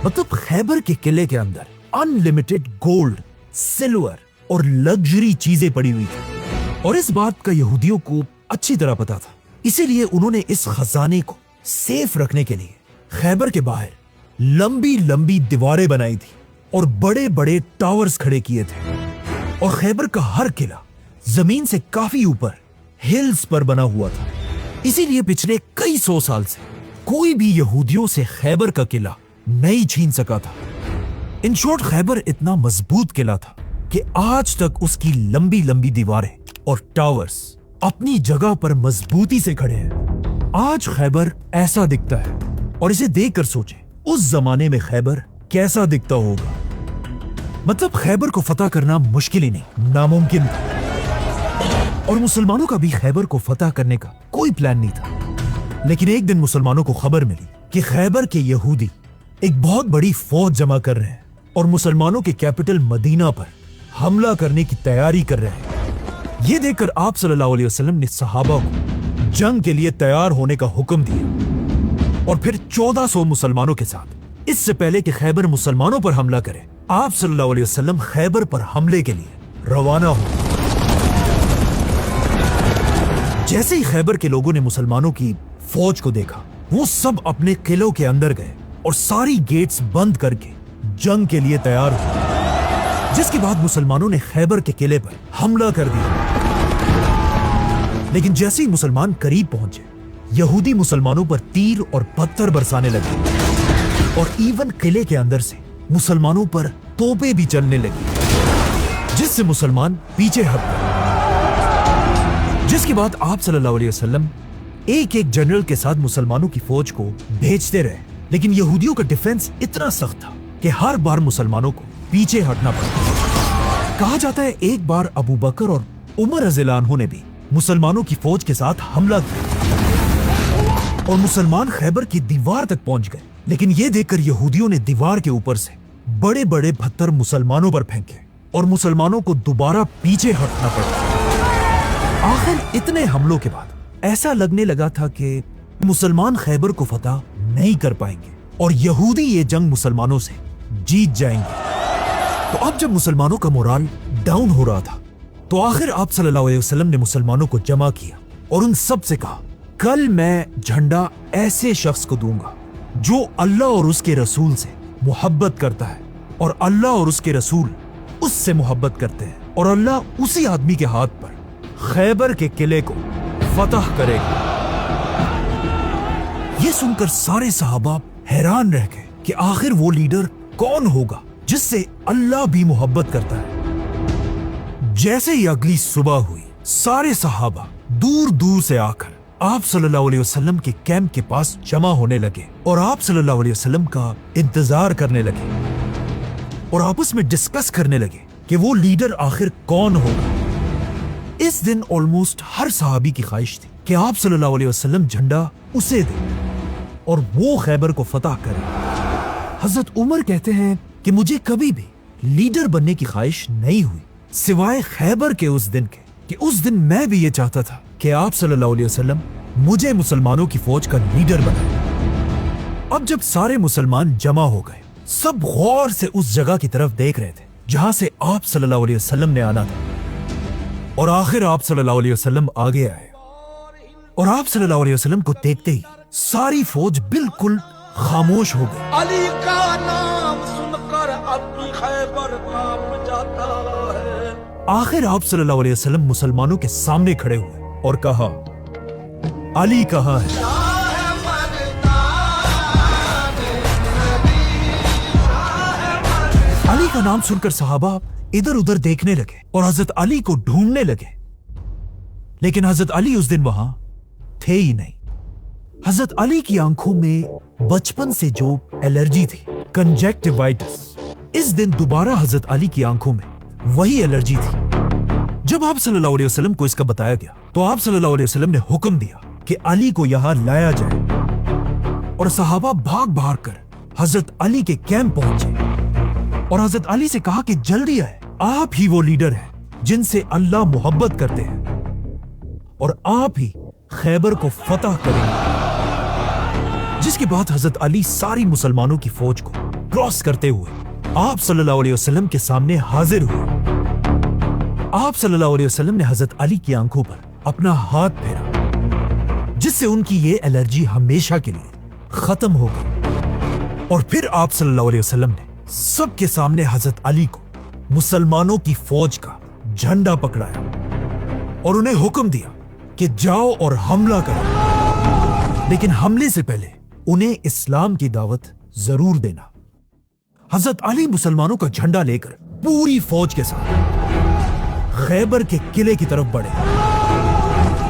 मतलब खैबर के किले के अंदर अनलिमिटेड गोल्ड, सिल्वर और लग्जरी चीजें पड़ी हुई थी। और इस बात का यहूदियों को अच्छी तरह पता था, इसीलिए उन्होंने इस खजाने को सेफ रखने के लिए खैबर के बाहर लंबी लंबी दीवारें बनाई थी और बड़े बड़े टावर्स खड़े किए थे। और खैबर का हर किला जमीन से काफी ऊपर हिल्स पर बना हुआ था। इसीलिए पिछले कई 100 साल से कोई भी यहूदियों से खैबर का किला नहीं छीन सका था। इन शॉर्ट, खैबर इतना मजबूत किला था कि आज तक उसकी लंबी लंबी दीवारें और टावर्स अपनी जगह पर मजबूती से खड़े हैं। आज खैबर ऐसा दिखता है, और इसे देखकर सोचें उस जमाने में खैबर कैसा दिखता होगा। मतलब खैबर को फतह करना मुश्किल ही नहीं, नामुमकिन था। और मुसलमानों का भी खैबर को फतह करने का कोई प्लान नहीं था। लेकिन एक दिन मुसलमानों को खबर मिली कि खैबर के यहूदी एक बहुत बड़ी फौज जमा कर रहे हैं और मुसलमानों के कैपिटल मदीना पर हमला करने की तैयारी कर रहे हैं। ये देखकर आप सल्लल्लाहु अलैहि वसल्लम ने सहाबा को जंग के लिए तैयार होने का हुक्म दिया। और फिर 1400 मुसलमानों के साथ, इससे पहले कि खैबर मुसलमानों पर हमला करे, आप सल्लल्लाहु अलैहि वसल्लम खैबर पर हमले के लिए रवाना हो। जैसे ही खैबर के लोगों ने मुसलमानों की फौज को देखा, वो सब अपने किलों के अंदर गए और सारी गेट्स बंद करके जंग के लिए तैयार हुए। जिसके बाद मुसलमानों ने खैबर के किले पर हमला कर दिया। लेकिन जैसे ही मुसलमान करीब पहुंचे, यहूदी मुसलमानों पर तीर और पत्थर बरसाने लगे और इवन किले के अंदर से मुसलमानों पर तोपें भी चलने लगी, जिससे मुसलमान पीछे हट गए। जिसके बाद आप सल्लल्लाहु अलैहि वसल्लम एक एक जनरल के साथ मुसलमानों की फौज को भेजते रहे। लेकिन यहूदियों का डिफेंस इतना सख्त था कि हर बार मुसलमानों को पीछे हटना पड़ा। कहा जाता है एक बार अबू बकर और उमर रज़ियल्लाहु अन्हु ने भी मुसलमानों की फौज के साथ हमला किया और मुसलमान खैबर की दीवार तक पहुंच गए। लेकिन यह देखकर यहूदियों ने दीवार के ऊपर से बड़े बड़े पत्थर मुसलमानों पर फेंके और मुसलमानों को दोबारा पीछे हटना पड़ा। आखिर इतने हमलों के बाद ऐसा लगने लगा था कि मुसलमान खैबर को फतह नहीं कर पाएंगे और यहूदी ये जंग मुसलमानों से जीत जाएंगे। तो अब जब मुसलमानों का मोराल डाउन हो रहा था तो आखिर आप सल्लल्लाहु अलैहि वसल्लम ने मुसलमानों को जमा किया और उन सब से कहा, कल मैं झंडा ऐसे शख्स को दूंगा जो अल्लाह और उसके रसूल से मोहब्बत करता है और अल्लाह और उसके रसूल उससे मोहब्बत करते हैं, और अल्लाह उसी आदमी के हाथ पर खैबर के किले को फतह करेगा। ये सुनकर सारे सहाबा हैरान रह गए कि आखिर वो लीडर कौन होगा जिससे अल्लाह भी मोहब्बत करता है। जैसे ही अगली सुबह हुई, सारे सहाबा दूर दूर से आकर आप सल्लल्लाहु अलैहि वसल्लम के कैंप के पास जमा होने लगे और आप सल्लल्लाहु अलैहि वसल्लम का इंतजार करने लगे और आपस में डिस्कस करने लगे कि वो लीडर आखिर कौन होगा। इस दिन ऑलमोस्ट हर सहाबी की ख्वाहिश थी कि आप सल्लल्लाहु अलैहि वसल्लम झंडा उसे दे और वो खैबर को फतह करे। हजरत उमर कहते हैं कि मुझे कभी भी लीडर बनने की ख्वाहिश नहीं हुई सिवाय खैबर के उस दिन के, कि उस दिन मैं भी ये चाहता था कि आप सल्लल्लाहु अलैहि वसल्लम मुझे मुसलमानों की फौज का लीडर बनाए। अब जब सारे मुसलमान जमा हो गए, सब गौर से उस जगह की तरफ देख रहे थे जहां से आप सल्लल्लाहु अलैहि वसल्लम ने आना था। और आखिर आप सल्लल्लाहु अलैहि वसल्लम आगे आए और आप सल्लल्लाहु अलैहि वसल्लम को देखते ही सारी फौज बिल्कुल खामोश हो गई। अली का नाम सुनकर अपनी खैबर कांप जाता है। आखिर आप सल्लल्लाहु अलैहि वसल्लम मुसलमानों के सामने खड़े हुए और कहा, अली कहाँ है? अली का नाम सुनकर सहाबा इधर उधर देखने लगे और हजरत अली को ढूंढने लगे, लेकिन हजरत अली उस दिन वहां थे ही नहीं। हजरत अली की आंखों में बचपन से जो एलर्जी थी, कंजक्टिवाइटिस, इस दिन दोबारा हजरत अली की आंखों में वही एलर्जी थी। जब आप सल्लल्लाहु अलैहि वसल्लम को इसका बताया गया तो आप सल्लल्लाहु अलैहि वसल्लम ने हुक्म दिया कि अली को यहां लाया जाए और सहाबा भाग भाग कर हजरत अली के कैंप पहुंचे और हजरत अली से कहा कि जल्दी आए, आप ही वो लीडर हैं जिनसे अल्लाह मोहब्बत करते हैं और आप ही खैबर को फतह करेंगे। जिसके बाद हजरत अली सारी मुसलमानों की फौज को क्रॉस करते हुए आप सल्लल्लाहु अलैहि वसल्लम के सामने हाजिर हुए। आप सल्लल्लाहु अलैहि वसल्लम ने हजरत अली की आंखों पर अपना हाथ फेरा, जिससे उनकी ये एलर्जी हमेशा के लिए खत्म हो गई। और फिर आप सल्लल्लाहु अलैहि वसल्लम ने सबके सामने हजरत अली को मुसलमानों की फौज का झंडा पकड़ाया और उन्हें हुक्म दिया कि जाओ और हमला करो, लेकिन हमले से पहले उन्हें इस्लाम की दावत जरूर देना। हजरत अली मुसलमानों का झंडा लेकर पूरी फौज के साथ खैबर के किले की तरफ बढ़े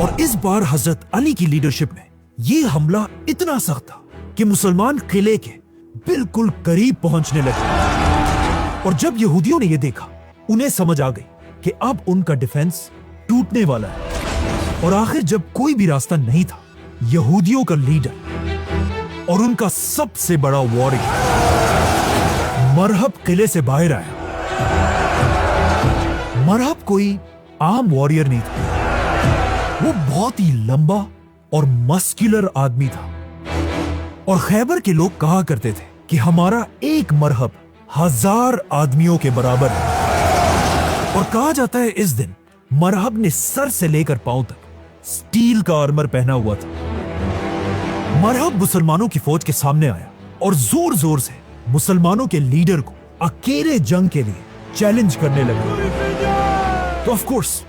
और इस बार हजरत अली की लीडरशिप में यह हमला इतना सख्त था कि मुसलमान किले के बिल्कुल करीब पहुंचने लगे। और जब यहूदियों ने यह देखा, उन्हें समझ आ गई कि अब उनका डिफेंस टूटने वाला है। और आखिर जब कोई भी रास्ता नहीं था, यहूदियों का लीडर और उनका सबसे बड़ा वॉरियर मरहब किले से बाहर आया। मरहब कोई आम वॉरियर नहीं था, वो बहुत ही लंबा और मस्कुलर आदमी था। और खैबर के लोग कहा करते थे कि हमारा एक मरहब 1000 आदमियों के बराबर है। और कहा जाता है इस दिन मरहब ने सर से लेकर पांव तक स्टील का आर्मर पहना हुआ था। मरहब मुसलमानों की फौज के सामने आया और जोर जोर से मुसलमानों के लीडर को अकेले जंग के लिए चैलेंज करने लगा। तो ऑफ कोर्स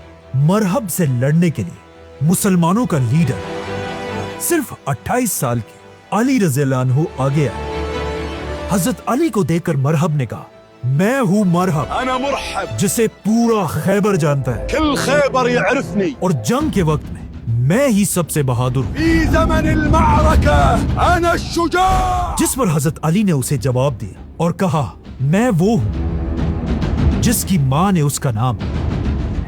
मरहब से लड़ने के लिए मुसलमानों का लीडर सिर्फ 28 साल के अली रज़ियल्लाहु अन्हु आगे आए। हजरत अली को देखकर मरहब ने कहा, मैं हूं मरहब, अना मुरहब, जिसे पूरा खैबर जानता है। कुल खैबर यअरिफनी, और जंग के वक्त में मैं ही सबसे बहादुर हूं। फी ज़मन अल-मअरका अना शुजा। जिस पर हजरत अली ने उसे जवाब दिया और कहा, मैं वो हूं जिसकी मां ने उसका नाम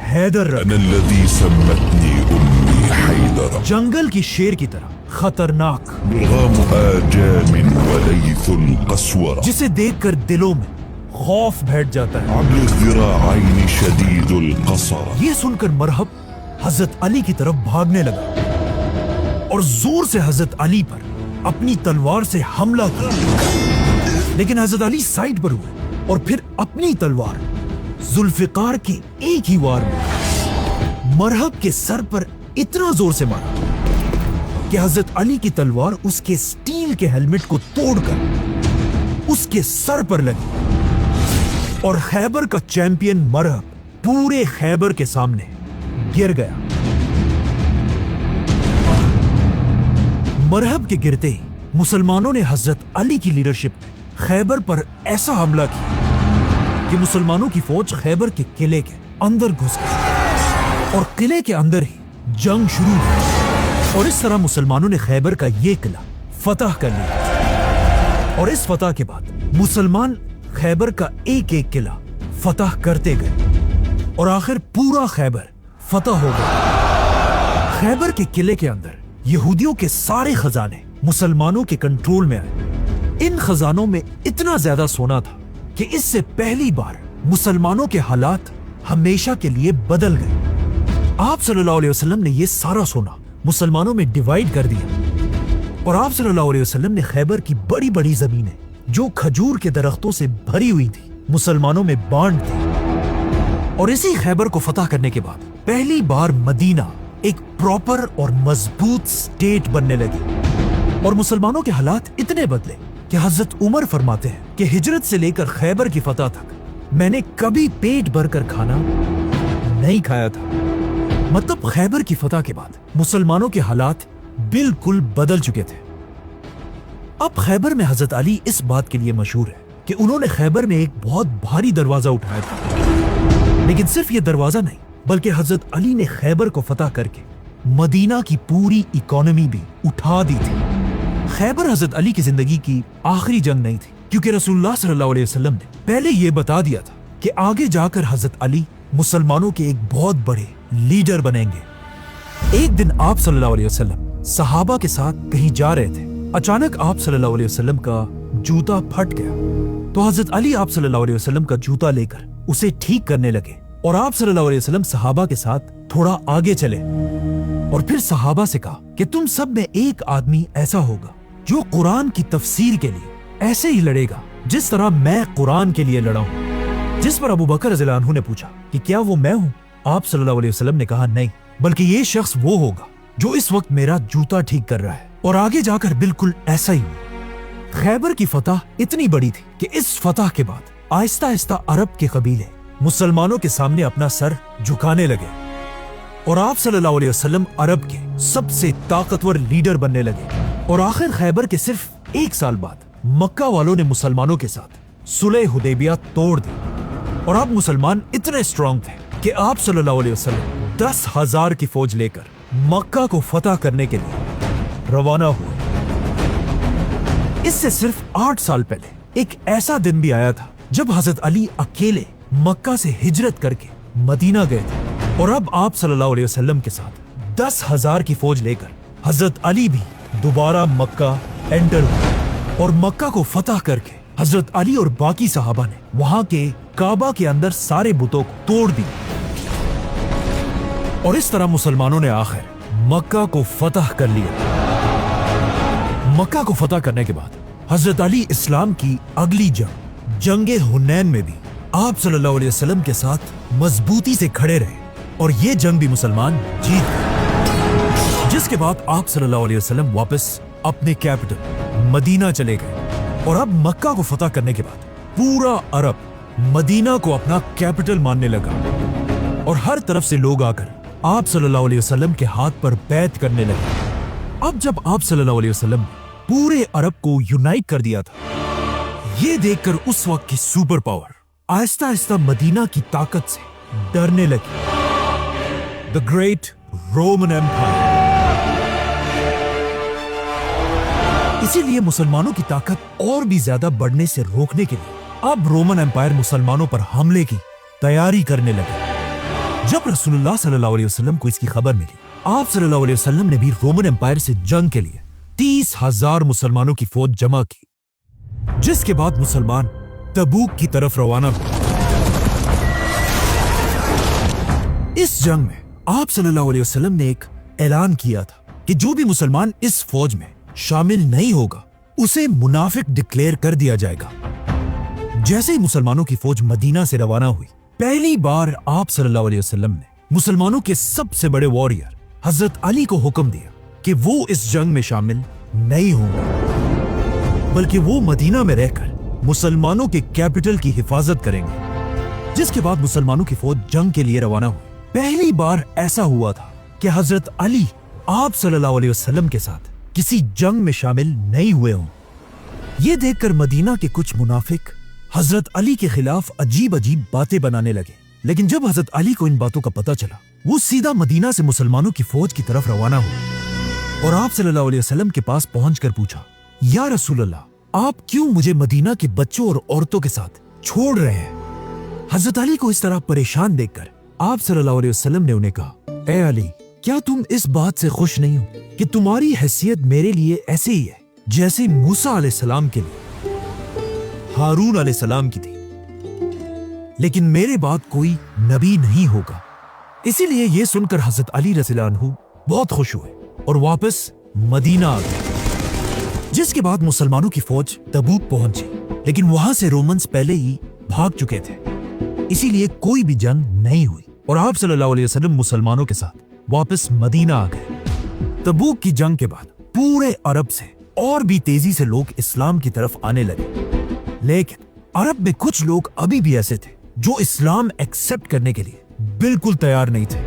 हैदर रखा। अना अल्लज़ी सम्मतनी उम्मी हैदर। जंगल की शेर की तरह खतरनाक, मुग़ाम आजामिन वलैथुल क़स्वरा, जिसे देखकर दिलों में खौफ बैठ जाता है। अब्ल ज़िराअैन शदीदुल क़सरा। ये सुनकर मरहब हजरत अली की तरफ भागने लगा اور زور سے حضرت علی پر اپنی تلوار سے حملہ کیا، لیکن حضرت علی سائڈ پر ہوئے اور پھر اپنی تلوار ذوالفقار کے ایک ہی وار میں مرہب کے سر پر اتنا زور سے مارا کہ حضرت علی کی تلوار اس کے سٹیل کے ہیلمٹ کو توڑ کر اس کے سر پر لگی اور خیبر کا چیمپئن مرہب پورے خیبر کے سامنے گر گیا۔ مرہب کے گرتے ہی مسلمانوں نے حضرت علی کی لیڈرشپ میں خیبر پر ایسا حملہ کیا کہ مسلمانوں کی فوج خیبر کے قلعے کے اندر گھس گئی اور قلعے کے اندر ہی جنگ شروع ہوئی، اور اس طرح مسلمانوں نے خیبر کا یہ قلعہ فتح کر لیا، اور اس فتح کے بعد مسلمان خیبر کا ایک ایک قلعہ فتح کرتے گئے اور آخر پورا خیبر فتح ہو گیا۔ خیبر کے قلعے کے اندر یہودیوں کے سارے خزانے مسلمانوں کے کنٹرول میں آئے۔ ان خزانوں میں اتنا زیادہ سونا تھا کہ اس سے پہلی بار مسلمانوں کے حالات ہمیشہ کے لیے بدل گئے۔ آپ صلی اللہ علیہ وسلم نے یہ سارا سونا مسلمانوں میں ڈیوائیڈ کر دیا، اور آپ صلی اللہ علیہ وسلم نے خیبر کی بڑی بڑی زمینیں جو کھجور کے درختوں سے بھری ہوئی تھی مسلمانوں میں بانٹ دی، اور اسی خیبر کو فتح کرنے کے بعد پہلی بار مدینہ ایک پراپر اور مضبوط سٹیٹ بننے لگی، اور مسلمانوں کے حالات اتنے بدلے کہ حضرت عمر فرماتے ہیں کہ ہجرت سے لے کر خیبر کی فتح تک میں نے کبھی پیٹ بھر کر کھانا نہیں کھایا تھا۔ مطلب خیبر کی فتح کے بعد مسلمانوں کے حالات بالکل بدل چکے تھے۔ اب خیبر میں حضرت علی اس بات کے لیے مشہور ہے کہ انہوں نے خیبر میں ایک بہت بھاری دروازہ اٹھایا تھا، لیکن صرف یہ دروازہ نہیں بلکہ حضرت علی نے خیبر کو فتح کر کے مدینہ کی پوری اکانومی بھی اٹھا دی تھی۔ خیبر حضرت علی کی زندگی کی آخری جنگ نہیں تھی، کیونکہ رسول اللہ صلی اللہ علیہ وسلم نے پہلے یہ بتا دیا تھا کہ آگے جا کر حضرت علی مسلمانوں کے ایک بہت بڑے لیڈر بنیں گے۔ ایک دن آپ صلی اللہ علیہ وسلم صحابہ کے ساتھ کہیں جا رہے تھے، اچانک آپ صلی اللہ علیہ وسلم کا جوتا پھٹ گیا، تو حضرت علی آپ صلی اللہ علیہ وسلم کا جوتا لے کر اسے ٹھیک کرنے لگے، اور آپ صلی اللہ علیہ وسلم صحابہ کے ساتھ تھوڑا آگے چلے اور پھر صحابہ سے کہا کہ تم سب میں ایک آدمی ایسا ہوگا جو قرآن کی تفسیر کے لیے ایسے ہی لڑے گا جس طرح میں قرآن کے لیے لڑا ہوں۔ جس پر ابو بکر رضی اللہ عنہ نے پوچھا کہ کیا وہ میں ہوں؟ آپ صلی اللہ علیہ وسلم نے کہا نہیں، بلکہ یہ شخص وہ ہوگا جو اس وقت میرا جوتا ٹھیک کر رہا ہے، اور آگے جا کر بالکل ایسا ہی ہوا۔ خیبر کی فتح اتنی بڑی تھی کہ اس فتح کے بعد آہستہ آہستہ عرب کے قبیلے مسلمانوں کے سامنے اپنا سر جھکانے لگے، اور آپ صلی اللہ علیہ وسلم عرب کے سب سے طاقتور لیڈر بننے لگے، اور آخر خیبر کے صرف ایک سال بعد مکہ والوں نے مسلمانوں کے ساتھ صلح حدیبیہ توڑ دی، اور اب مسلمان اتنے اسٹرانگ تھے کہ آپ صلی اللہ علیہ وسلم 10,000 کی فوج لے کر مکہ کو فتح کرنے کے لیے روانہ ہوئے۔ اس سے صرف 8 سال پہلے ایک ایسا دن بھی آیا تھا جب حضرت علی اکیلے مکہ سے ہجرت کر کے مدینہ گئے تھے، اور اب آپ صلی اللہ علیہ وسلم کے ساتھ 10,000 کی فوج لے کر حضرت علی بھی دوبارہ مکہ انٹر ہوئے، اور مکہ کو فتح کر کے حضرت علی اور باقی صحابہ نے وہاں کے کعبہ کے اندر سارے بتوں کو توڑ دی، اور اس طرح مسلمانوں نے آخر مکہ کو فتح کر لیا۔ مکہ کو فتح کرنے کے بعد حضرت علی اسلام کی اگلی جنگ حنین میں بھی آپ صلی اللہ علیہ وسلم کے ساتھ مضبوطی سے کھڑے رہے، اور یہ جنگ بھی مسلمان جیت گئے، جس کے بعد آپ صلی اللہ علیہ وسلم واپس اپنے کیپٹل مدینہ چلے گئے، اور اب مکہ کو فتح کرنے کے بعد پورا عرب مدینہ کو اپنا کیپٹل ماننے لگا، اور ہر طرف سے لوگ آ کر آپ صلی اللہ علیہ وسلم کے ہاتھ پر بیعت کرنے لگے۔ اب جب آپ صلی اللہ علیہ وسلم نے پورے عرب کو یونائٹ کر دیا تھا، یہ دیکھ کر اس وقت کی سپر پاور آہستہ آہستہ مدینہ کی طاقت سے ڈرنے لگی۔ The Great Roman Empire۔ اسی لیے مسلمانوں کی طاقت اور بھی زیادہ بڑھنے سے روکنے کے لیے اب رومن امپائر مسلمانوں پر حملے کی تیاری کرنے لگے۔ جب رسول اللہ صلی اللہ علیہ وسلم کو اس کی خبر ملی، آپ صلی اللہ علیہ وسلم نے بھی رومن امپائر سے جنگ کے لیے 30,000 مسلمانوں کی فوج جمع کی، جس کے بعد مسلمان تبوک کی طرف روانہ ہوئے۔ اس جنگ میں آپ صلی اللہ علیہ وسلم نے ایک اعلان کیا تھا کہ جو بھی مسلمان اس فوج میں شامل نہیں ہوگا اسے منافق ڈکلیئر کر دیا جائے گا۔ جیسے ہی مسلمانوں کی فوج مدینہ سے روانہ ہوئی، پہلی بار آپ صلی اللہ علیہ وسلم نے مسلمانوں کے سب سے بڑے واریر حضرت علی کو حکم دیا کہ وہ اس جنگ میں شامل نہیں ہوں گے، بلکہ وہ مدینہ میں رہ کر مسلمانوں کے کیپٹل کی حفاظت کریں گے۔ جس کے بعد مسلمانوں کی فوج جنگ کے لیے روانہ ہوئی۔ پہلی بار ایسا ہوا تھا کہ حضرت علی آپ صلی اللہ علیہ وسلم کے ساتھ کسی جنگ میں شامل نہیں ہوئے ہوں۔ یہ دیکھ کر مدینہ کے کچھ منافق حضرت علی کے خلاف عجیب عجیب باتیں بنانے لگے، لیکن جب حضرت علی کو ان باتوں کا پتہ چلا، وہ سیدھا مدینہ سے مسلمانوں کی فوج کی طرف روانہ ہوئے اور آپ صلی اللہ علیہ وسلم کے پاس پہنچ کر پوچھا، یا رسول اللہ، آپ کیوں مجھے مدینہ کے بچوں اور عورتوں کے ساتھ چھوڑ رہے ہیں؟ حضرت علی کو اس طرح پریشان دیکھ کر آپ صلی اللہ علیہ وسلم نے انہیں کہا، اے علی، کیا تم اس بات سے خوش نہیں ہو کہ تمہاری حیثیت میرے لیے ایسے ہی ہے جیسے موسیٰ علیہ السلام کے لیے ہارون علیہ السلام کی تھی، لیکن میرے بعد کوئی نبی نہیں ہوگا؟ اسی لیے یہ سن کر حضرت علی رضی اللہ عنہ بہت خوش ہوئے اور واپس مدینہ آ گئے۔ جس کے بعد مسلمانوں کی فوج تبوک پہنچی، لیکن وہاں سے رومنز پہلے ہی بھاگ چکے تھے، اسی لیے کوئی بھی جنگ نہیں ہوئی اور آپ صلی اللہ علیہ وسلم مسلمانوں کے ساتھ واپس مدینہ آ گئے۔ تبوک کی جنگ کے بعد پورے عرب سے اور بھی تیزی سے لوگ اسلام کی طرف آنے لگے، لیکن عرب میں کچھ لوگ ابھی بھی ایسے تھے جو اسلام ایکسپٹ کرنے کے لیے بالکل تیار نہیں تھے۔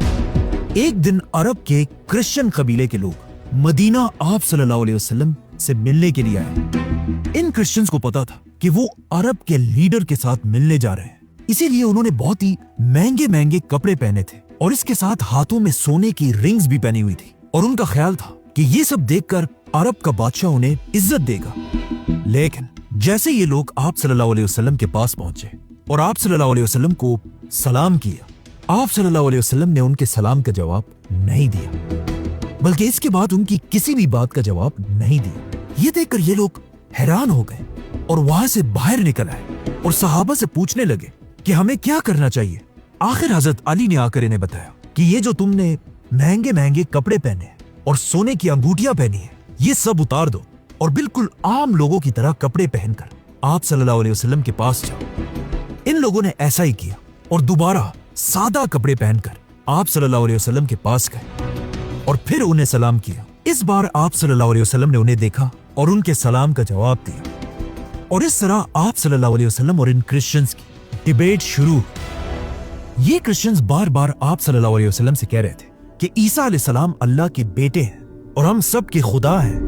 ایک دن عرب کے کرسچن قبیلے کے لوگ مدینہ آپ صلی اللہ علیہ وسلم سے ملنے کے لیے آئے۔ ان کرسچنز کو پتا تھا کہ وہ عرب کے لیڈر کے ساتھ ملنے جا رہے ہیں، اسی لیے انہوں نے بہت ہی مہنگے مہنگے کپڑے پہنے تھے اور اس کے ساتھ ہاتھوں میں سونے کی رنگز بھی پہنی ہوئی تھی، اور ان کا خیال تھا کہ یہ سب دیکھ کر عرب کا بادشاہ انہیں عزت دے گا۔ لیکن جیسے یہ لوگ آپ صلی اللہ علیہ وسلم کے پاس پہنچے اور آپ صلی اللہ علیہ وسلم کو سلام کیا، آپ صلی اللہ علیہ وسلم نے ان کے سلام کا جواب نہیں دیا، بلکہ اس کے بعد ان کی کسی بھی بات کا جواب نہیں دیا۔ یہ دیکھ کر یہ لوگ حیران ہو گئے اور وہاں سے باہر نکل آئے اور صحابہ سے پوچھنے لگے کہ ہمیں کیا کرنا چاہیے۔ آخر حضرت علی نے آ کر انہیں بتایا کہ یہ جو تم نے مہنگے مہنگے کپڑے پہنے ہیں اور سونے کی انگوٹیاں پہنی ہیں، یہ سب اتار دو اور بالکل عام لوگوں کی طرح کپڑے پہن کر آپ صلی اللہ علیہ وسلم کے پاس جاؤ۔ ان لوگوں نے ایسا ہی کیا اور دوبارہ سادہ کپڑے پہن کر آپ صلی اللہ علیہ وسلم کے پاس گئے اور پھر انہیں سلام کیا۔ اس بار آپ صلی اللہ علیہ وسلم نے انہیں دیکھا اور ان کے سلام کا جواب دیا، اور اس طرح آپ صلی اللہ علیہ وسلم اور ان کرسچنز کی ڈیبیٹ شروع۔ یہ کرسچنز بار بار آپ صلی اللہ علیہ وسلم سے کہہ رہے تھے کہ عیسیٰ علیہ السلام اللہ کے بیٹے ہیں اور ہم سب کے خدا ہیں،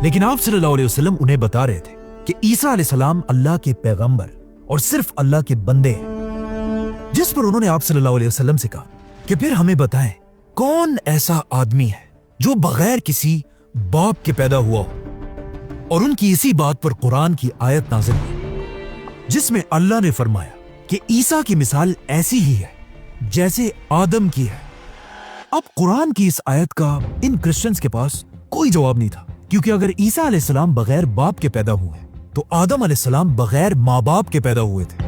لیکن آپ صلی اللہ علیہ وسلم انہیں بتا رہے تھے کہ عیسیٰ علیہ السلام اللہ کے پیغمبر اور صرف اللہ کے بندے ہیں۔ جس پر انہوں نے آپ صلی اللہ علیہ وسلم سے کہا کہ پھر ہمیں بتائیں کون ایسا آدمی ہے جو بغیر کسی باپ کے پیدا ہوا ہو، اور ان کی اسی بات پر قرآن کی آیت نازل ہوئی جس میں اللہ نے فرمایا کہ عیسیٰ کی مثال ایسی ہی ہے جیسے آدم کی ہے۔ اب قرآن کی اس آیت کا ان کرسچنز کے پاس کوئی جواب نہیں تھا، کیونکہ اگر عیسیٰ علیہ السلام بغیر باپ کے پیدا ہوئے تو آدم علیہ السلام بغیر ماں باپ کے پیدا ہوئے تھے۔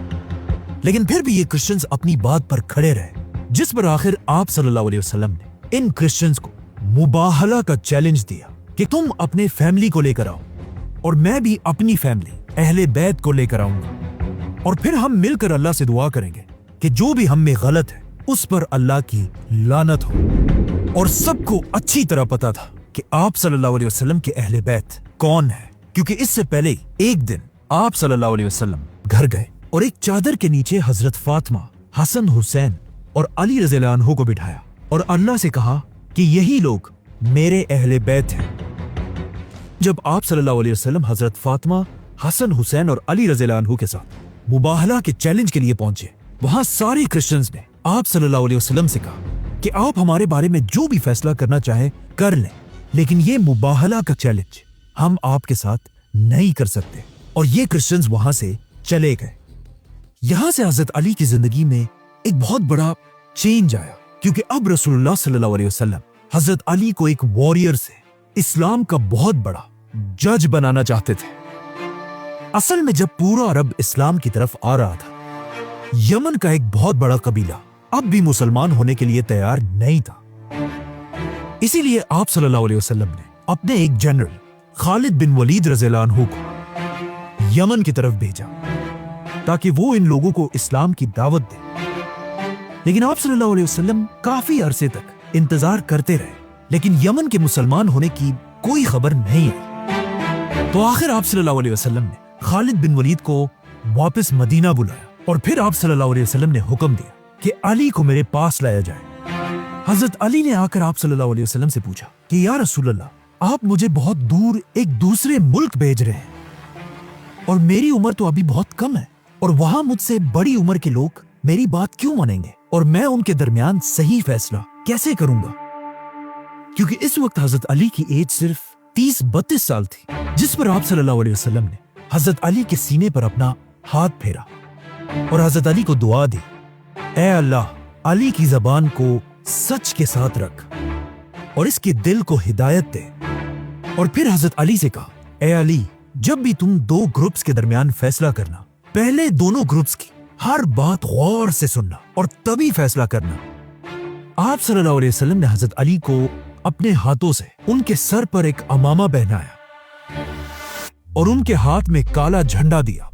لیکن پھر بھی یہ کرسچنز اپنی بات پر کھڑے رہے، جس پر آخر آپ صلی اللہ علیہ وسلم نے ان کرسچنز کو مباہلہ کا چیلنج دیا کہ تم اپنے فیملی کو لے کر آؤ اور میں بھی اپنی فیملی اہل بیت کو لے کر آؤں گا، اور پھر ہم مل کر اللہ سے دعا کریں گے کہ جو بھی ہم میں غلط ہے اس پر اللہ کی لعنت ہو۔ اور سب کو اچھی طرح پتا تھا کہ آپ صلی اللہ علیہ وسلم کے اہل بیت کون ہے، کیونکہ اس سے پہلے ایک دن آپ صلی اللہ علیہ وسلم گھر گئے اور ایک چادر کے نیچے حضرت فاطمہ، حسن، حسین اور علی رضی اللہ عنہ کو بٹھایا اور اللہ سے کہا کہ یہی لوگ میرے اہل بیت ہیں۔ جب آپ صلی اللہ علیہ وسلم حضرت فاطمہ، حسن، حسین اور علی رضی اللہ عنہ کے ساتھ مباہلہ کے چیلنج کے لیے پہنچے، وہاں سارے کرسچنز نے آپ صلی اللہ علیہ وسلم سے کہا کہ آپ ہمارے بارے میں جو بھی فیصلہ کرنا چاہیں کر لیں، لیکن یہ مباہلہ کا چیلنج ہم آپ کے ساتھ نہیں کر سکتے۔ اور یہ کرسچنز وہاں سے چلے گئے۔ یہاں سے حضرت علی کی زندگی میں ایک بہت بڑا چینج آیا، کیونکہ اب رسول اللہ صلی اللہ علیہ وسلم حضرت علی کو ایک وارئر سے اسلام کا بہت بڑا جج بنانا چاہتے تھے۔ اصل میں جب پورا عرب اسلام کی طرف آ رہا تھا، یمن کا ایک بہت بڑا قبیلہ اب بھی مسلمان ہونے کے لیے تیار نہیں تھا۔ اسی لیے آپ صلی اللہ علیہ وسلم نے اپنے ایک جنرل خالد بن ولید رضی اللہ عنہ کو یمن کی طرف بھیجا تاکہ وہ ان لوگوں کو اسلام کی دعوت دے، لیکن آپ صلی اللہ علیہ وسلم کافی عرصے تک انتظار کرتے رہے، لیکن یمن کے مسلمان ہونے کی کوئی خبر نہیں آئی۔ تو آخر آپ صلی اللہ علیہ وسلم نے خالد بن ولید کو واپس مدینہ بلایا، اور پھر آپ صلی اللہ علیہ وسلم نے حکم دیا کہ علی کو میرے پاس لایا جائے۔ حضرت علی نے آ کر آپ صلی اللہ علیہ وسلم سے پوچھا کہ یا رسول اللہ، آپ مجھے بہت دور ایک دوسرے ملک بھیج رہے ہیں، اور میری عمر تو ابھی بہت کم ہے، اور وہاں مجھ سے بڑی عمر کے لوگ میری بات کیوں مانیں گے، اور میں ان کے درمیان صحیح فیصلہ کیسے کروں گا؟ کیونکہ اس وقت حضرت علی کی ایج صرف 30-32 سال تھی، جس پر آپ صلی اللہ علیہ وسلم نے حضرت علی کے سینے پر اپنا ہاتھ پھیرا اور حضرت علی کو دعا دی، اے اللہ، علی کی زبان کو سچ کے ساتھ رکھ اور اس کے دل کو ہدایت دے۔ اور پھر حضرت علی سے کہا، اے علی، جب بھی تم دو گروپس کے درمیان فیصلہ کرنا، پہلے دونوں گروپس کی ہر بات غور سے سننا اور تبھی فیصلہ کرنا۔ آپ صلی اللہ علیہ وسلم نے حضرت علی کو اپنے ہاتھوں سے ان کے سر پر ایک امامہ پہنایا اور ان کے ہاتھ میں کالا جھنڈا دیا،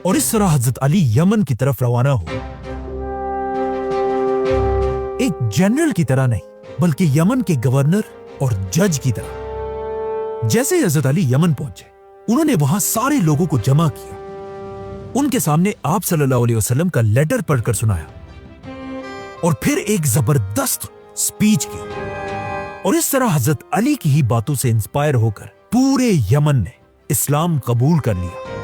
اور اس طرح حضرت علی یمن کی طرف روانہ ہوئے، ایک جنرل کی طرح نہیں بلکہ یمن کے گورنر اور جج کی طرح۔ جیسے ہی حضرت علی یمن پہنچے، انہوں نے وہاں سارے لوگوں کو جمع کیا، ان کے سامنے آپ صلی اللہ علیہ وسلم کا لیٹر پڑھ کر سنایا، اور پھر ایک زبردست سپیچ کی، اور اس طرح حضرت علی کی ہی باتوں سے انسپائر ہو کر پورے یمن نے اسلام قبول کر لیا۔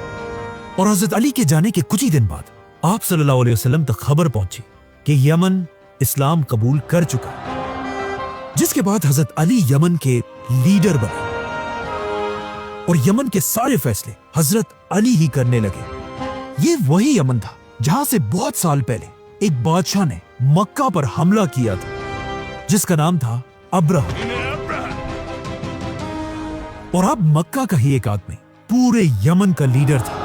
اور حضرت علی کے جانے کے کچھ ہی دن بعد آپ صلی اللہ علیہ وسلم تک خبر پہنچی کہ یمن اسلام قبول کر چکا ہے، جس کے بعد حضرت علی یمن کے لیڈر بنے، اور یمن کے سارے فیصلے حضرت علی ہی کرنے لگے۔ یہ وہی یمن تھا جہاں سے بہت سال پہلے ایک بادشاہ نے مکہ پر حملہ کیا تھا، جس کا نام تھا ابرہہ، اور اب مکہ کا ہی ایک آدمی پورے یمن کا لیڈر تھا۔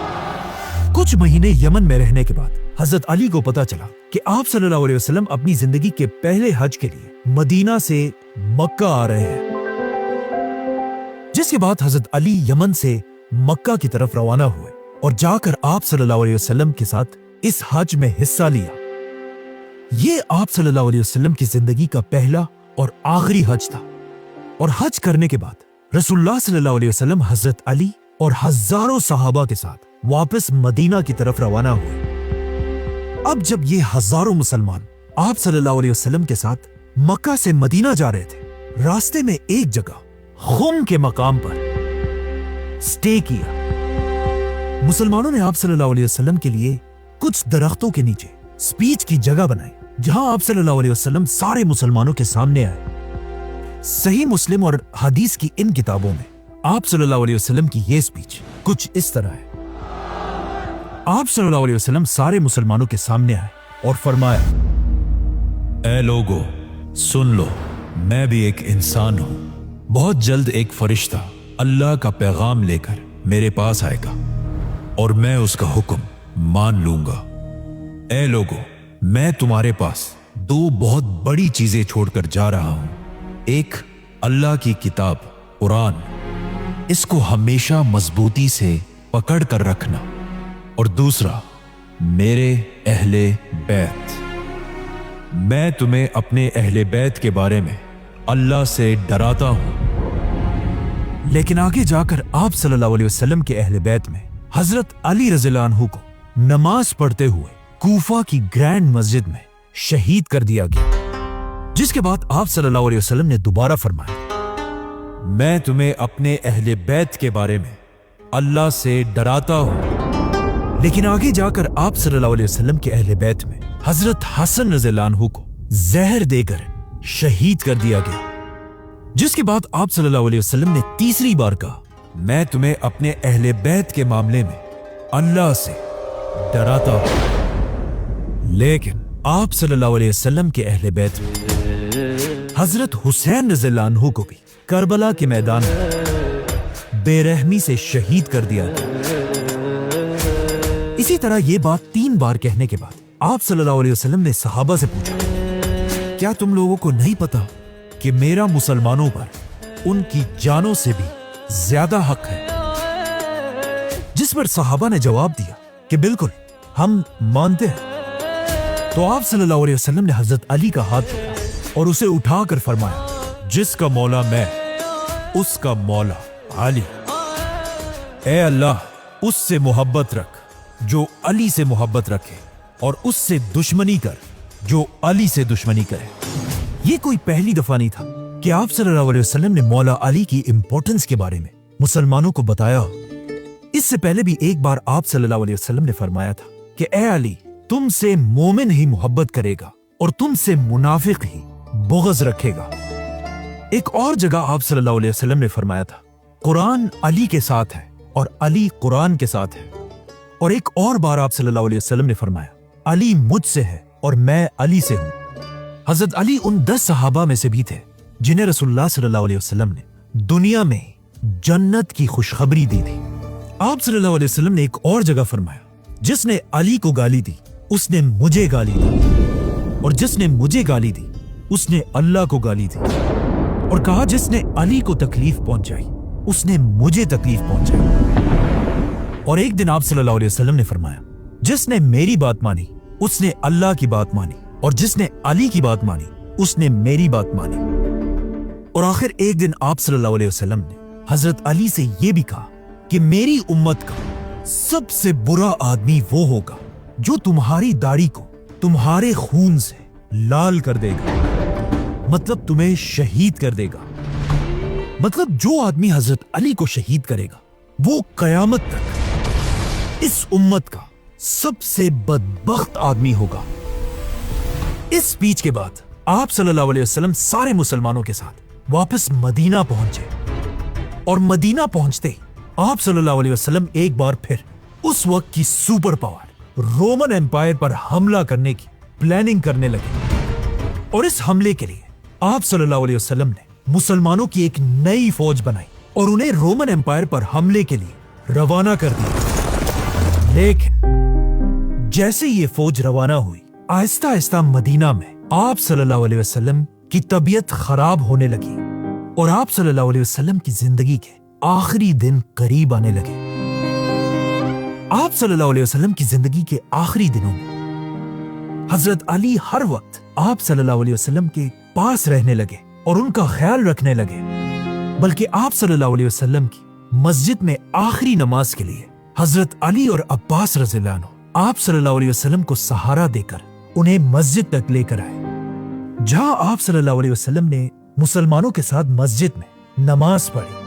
کچھ مہینے یمن میں رہنے کے بعد حضرت علی کو پتا چلا کہ آپ صلی اللہ علیہ وسلم اپنی زندگی کے پہلے حج کے لیے مدینہ سے مکہ آ رہے ہیں، جس کے بعد حضرت علی یمن سے مکہ کی طرف روانہ ہوئے اور جا کر آپ صلی اللہ علیہ وسلم کے ساتھ اس حج میں حصہ لیا۔ یہ آپ صلی اللہ علیہ وسلم کی زندگی کا پہلا اور آخری حج تھا، اور حج کرنے کے بعد رسول اللہ صلی اللہ علیہ وسلم حضرت علی اور ہزاروں صحابہ کے ساتھ واپس مدینہ کی طرف روانہ ہوئے۔ اب جب یہ ہزاروں مسلمان آپ صلی اللہ علیہ وسلم کے ساتھ مکہ سے مدینہ جا رہے تھے، راستے میں ایک جگہ خم کے مقام پر سٹے کیا۔ مسلمانوں نے آپ صلی اللہ علیہ وسلم کے لیے کچھ درختوں کے نیچے سپیچ کی جگہ بنائی، جہاں آپ صلی اللہ علیہ وسلم سارے مسلمانوں کے سامنے آئے۔ صحیح مسلم اور حدیث کی ان کتابوں میں آپ صلی اللہ علیہ وسلم کی یہ سپیچ کچھ اس طرح ہے۔ آپ صلی اللہ علیہ وسلم سارے مسلمانوں کے سامنے آئے اور فرمایا، اے لوگو، سن لو، میں بھی ایک انسان ہوں، بہت جلد ایک فرشتہ اللہ کا پیغام لے کر میرے پاس آئے گا اور میں اس کا حکم مان لوں گا۔ اے لوگو، میں تمہارے پاس دو بہت بڑی چیزیں چھوڑ کر جا رہا ہوں، ایک اللہ کی کتاب قرآن، اس کو ہمیشہ مضبوطی سے پکڑ کر رکھنا، اور دوسرا میرے اہل بیت۔ میں تمہیں اپنے اہل بیت کے بارے میں اللہ سے ڈراتا ہوں۔ لیکن آگے جا کر آپ صلی اللہ علیہ وسلم کے اہل بیت میں حضرت علی رضی اللہ عنہ کو نماز پڑھتے ہوئے کوفہ کی گرینڈ مسجد میں شہید کر دیا گیا، جس کے بعد آپ صلی اللہ علیہ وسلم نے دوبارہ فرمایا، میں تمہیں اپنے اہل بیت کے بارے میں اللہ سے ڈراتا ہوں۔ لیکن آگے جا کر آپ صلی اللہ علیہ وسلم کے اہل بیت میں حضرت حسن رضی اللہ عنہ کو زہر دے کر شہید کر دیا گیا، جس کے بعد آپ صلی اللہ علیہ وسلم نے تیسری بار کہا، میں تمہیں اپنے اہل بیت کے معاملے میں اللہ سے ڈراتا ہوں۔ لیکن آپ صلی اللہ علیہ وسلم کے اہل بیت میں حضرت حسین رضی اللہ عنہ کو بھی کربلا کے میدان میں بے رحمی سے شہید کر دیا گیا۔ اسی طرح یہ بات 3 بار کہنے کے بعد آپ صلی اللہ علیہ وسلم نے صحابہ سے پوچھا، کیا تم لوگوں کو نہیں پتا کہ میرا مسلمانوں پر ان کی جانوں سے بھی زیادہ حق ہے۔ جس پر صحابہ نے جواب دیا کہ بالکل ہم مانتے ہیں۔ تو آپ صلی اللہ علیہ وسلم نے حضرت علی کا ہاتھ پکڑا اور اسے اٹھا کر فرمایا، جس کا مولا میں اس کا مولا علی، اے اللہ اس سے محبت رکھ جو علی سے محبت رکھے، اور اس سے دشمنی کر جو علی سے دشمنی کرے۔ یہ کوئی پہلی دفعہ نہیں تھا کہ آپ صلی اللہ علیہ وسلم نے مولا علی کی امپورٹنس کے بارے میں مسلمانوں کو بتایا۔ اس سے پہلے بھی ایک بار آپ صلی اللہ علیہ وسلم نے فرمایا تھا کہ اے علی، تم سے مومن ہی محبت کرے گا اور تم سے منافق ہی بغض رکھے گا۔ ایک اور جگہ آپ صلی اللہ علیہ وسلم نے فرمایا تھا، قرآن علی کے ساتھ ہے اور علی قرآن کے ساتھ ہے۔ اور ایک اور بار آپ صلی اللہ علیہ وسلم نے فرمایا، علی مجھ سے ہے اور میں علی سے ہوں۔ حضرت علی ان 10 صحابہ میں سے بھی تھے جنہیں رسول اللہ صلی اللہ علیہ وسلم نے دنیا میں جنت کی خوشخبری دی تھی۔ آپ صلی اللہ علیہ وسلم نے ایک اور جگہ فرمایا، جس نے علی کو گالی دی اس نے مجھے گالی دی، اور جس نے مجھے گالی دی اس نے اللہ کو گالی دی، اور کہا جس نے علی کو تکلیف پہنچائی اس نے مجھے تکلیف پہنچائی۔ اور ایک دن آپ صلی اللہ علیہ وسلم نے فرمایا، جس نے میری بات مانی اس نے اللہ کی بات مانی، اور جس نے علی کی بات مانی اس نے میری بات مانی۔ اور آخر ایک دن آپ صلی اللہ علیہ وسلم نے حضرت علی سے یہ بھی کہا کہ میری امت کا سب سے برا آدمی وہ ہوگا جو تمہاری داڑھی کو تمہارے خون سے لال کر دے گا، مطلب تمہیں شہید کر دے گا۔ مطلب جو آدمی حضرت علی کو شہید کرے گا وہ قیامت تک اس امت کا سب سے بدبخت آدمی ہوگا۔ اس سپیچ کے بعد آپ صلی اللہ علیہ وسلم سارے مسلمانوں کے ساتھ واپس مدینہ پہنچے، اور مدینہ پہنچتے ہی آپ صلی اللہ علیہ وسلم ایک بار پھر اس وقت کی سپر پاور رومن ایمپائر پر حملہ کرنے کی پلاننگ کرنے لگے۔ اور اس حملے کے لیے آپ صلی اللہ علیہ وسلم نے مسلمانوں کی ایک نئی فوج بنائی اور انہیں رومن ایمپائر پر حملے کے لیے روانہ کر دیا۔ لیکن جیسے یہ فوج روانہ ہوئی، آہستہ آہستہ مدینہ میں آپ صلی اللہ علیہ وسلم کی طبیعت خراب ہونے لگی، اور آپ صلی اللہ علیہ وسلم کی زندگی کے آخری دن قریب آنے لگے۔ آپ صلی اللہ علیہ وسلم کی زندگی کے آخری دنوں میں حضرت علی ہر وقت آپ صلی اللہ علیہ وسلم کے پاس رہنے لگے اور ان کا خیال رکھنے لگے، بلکہ آپ صلی اللہ علیہ وسلم کی مسجد میں آخری نماز کے لیے حضرت علی اور عباس رضی اللہ عنہ آپ صلی اللہ علیہ وسلم کو سہارا دے کر انہیں مسجد تک لے کر آئے، جہاں آپ صلی اللہ علیہ وسلم نے مسلمانوں کے ساتھ مسجد میں نماز پڑھی۔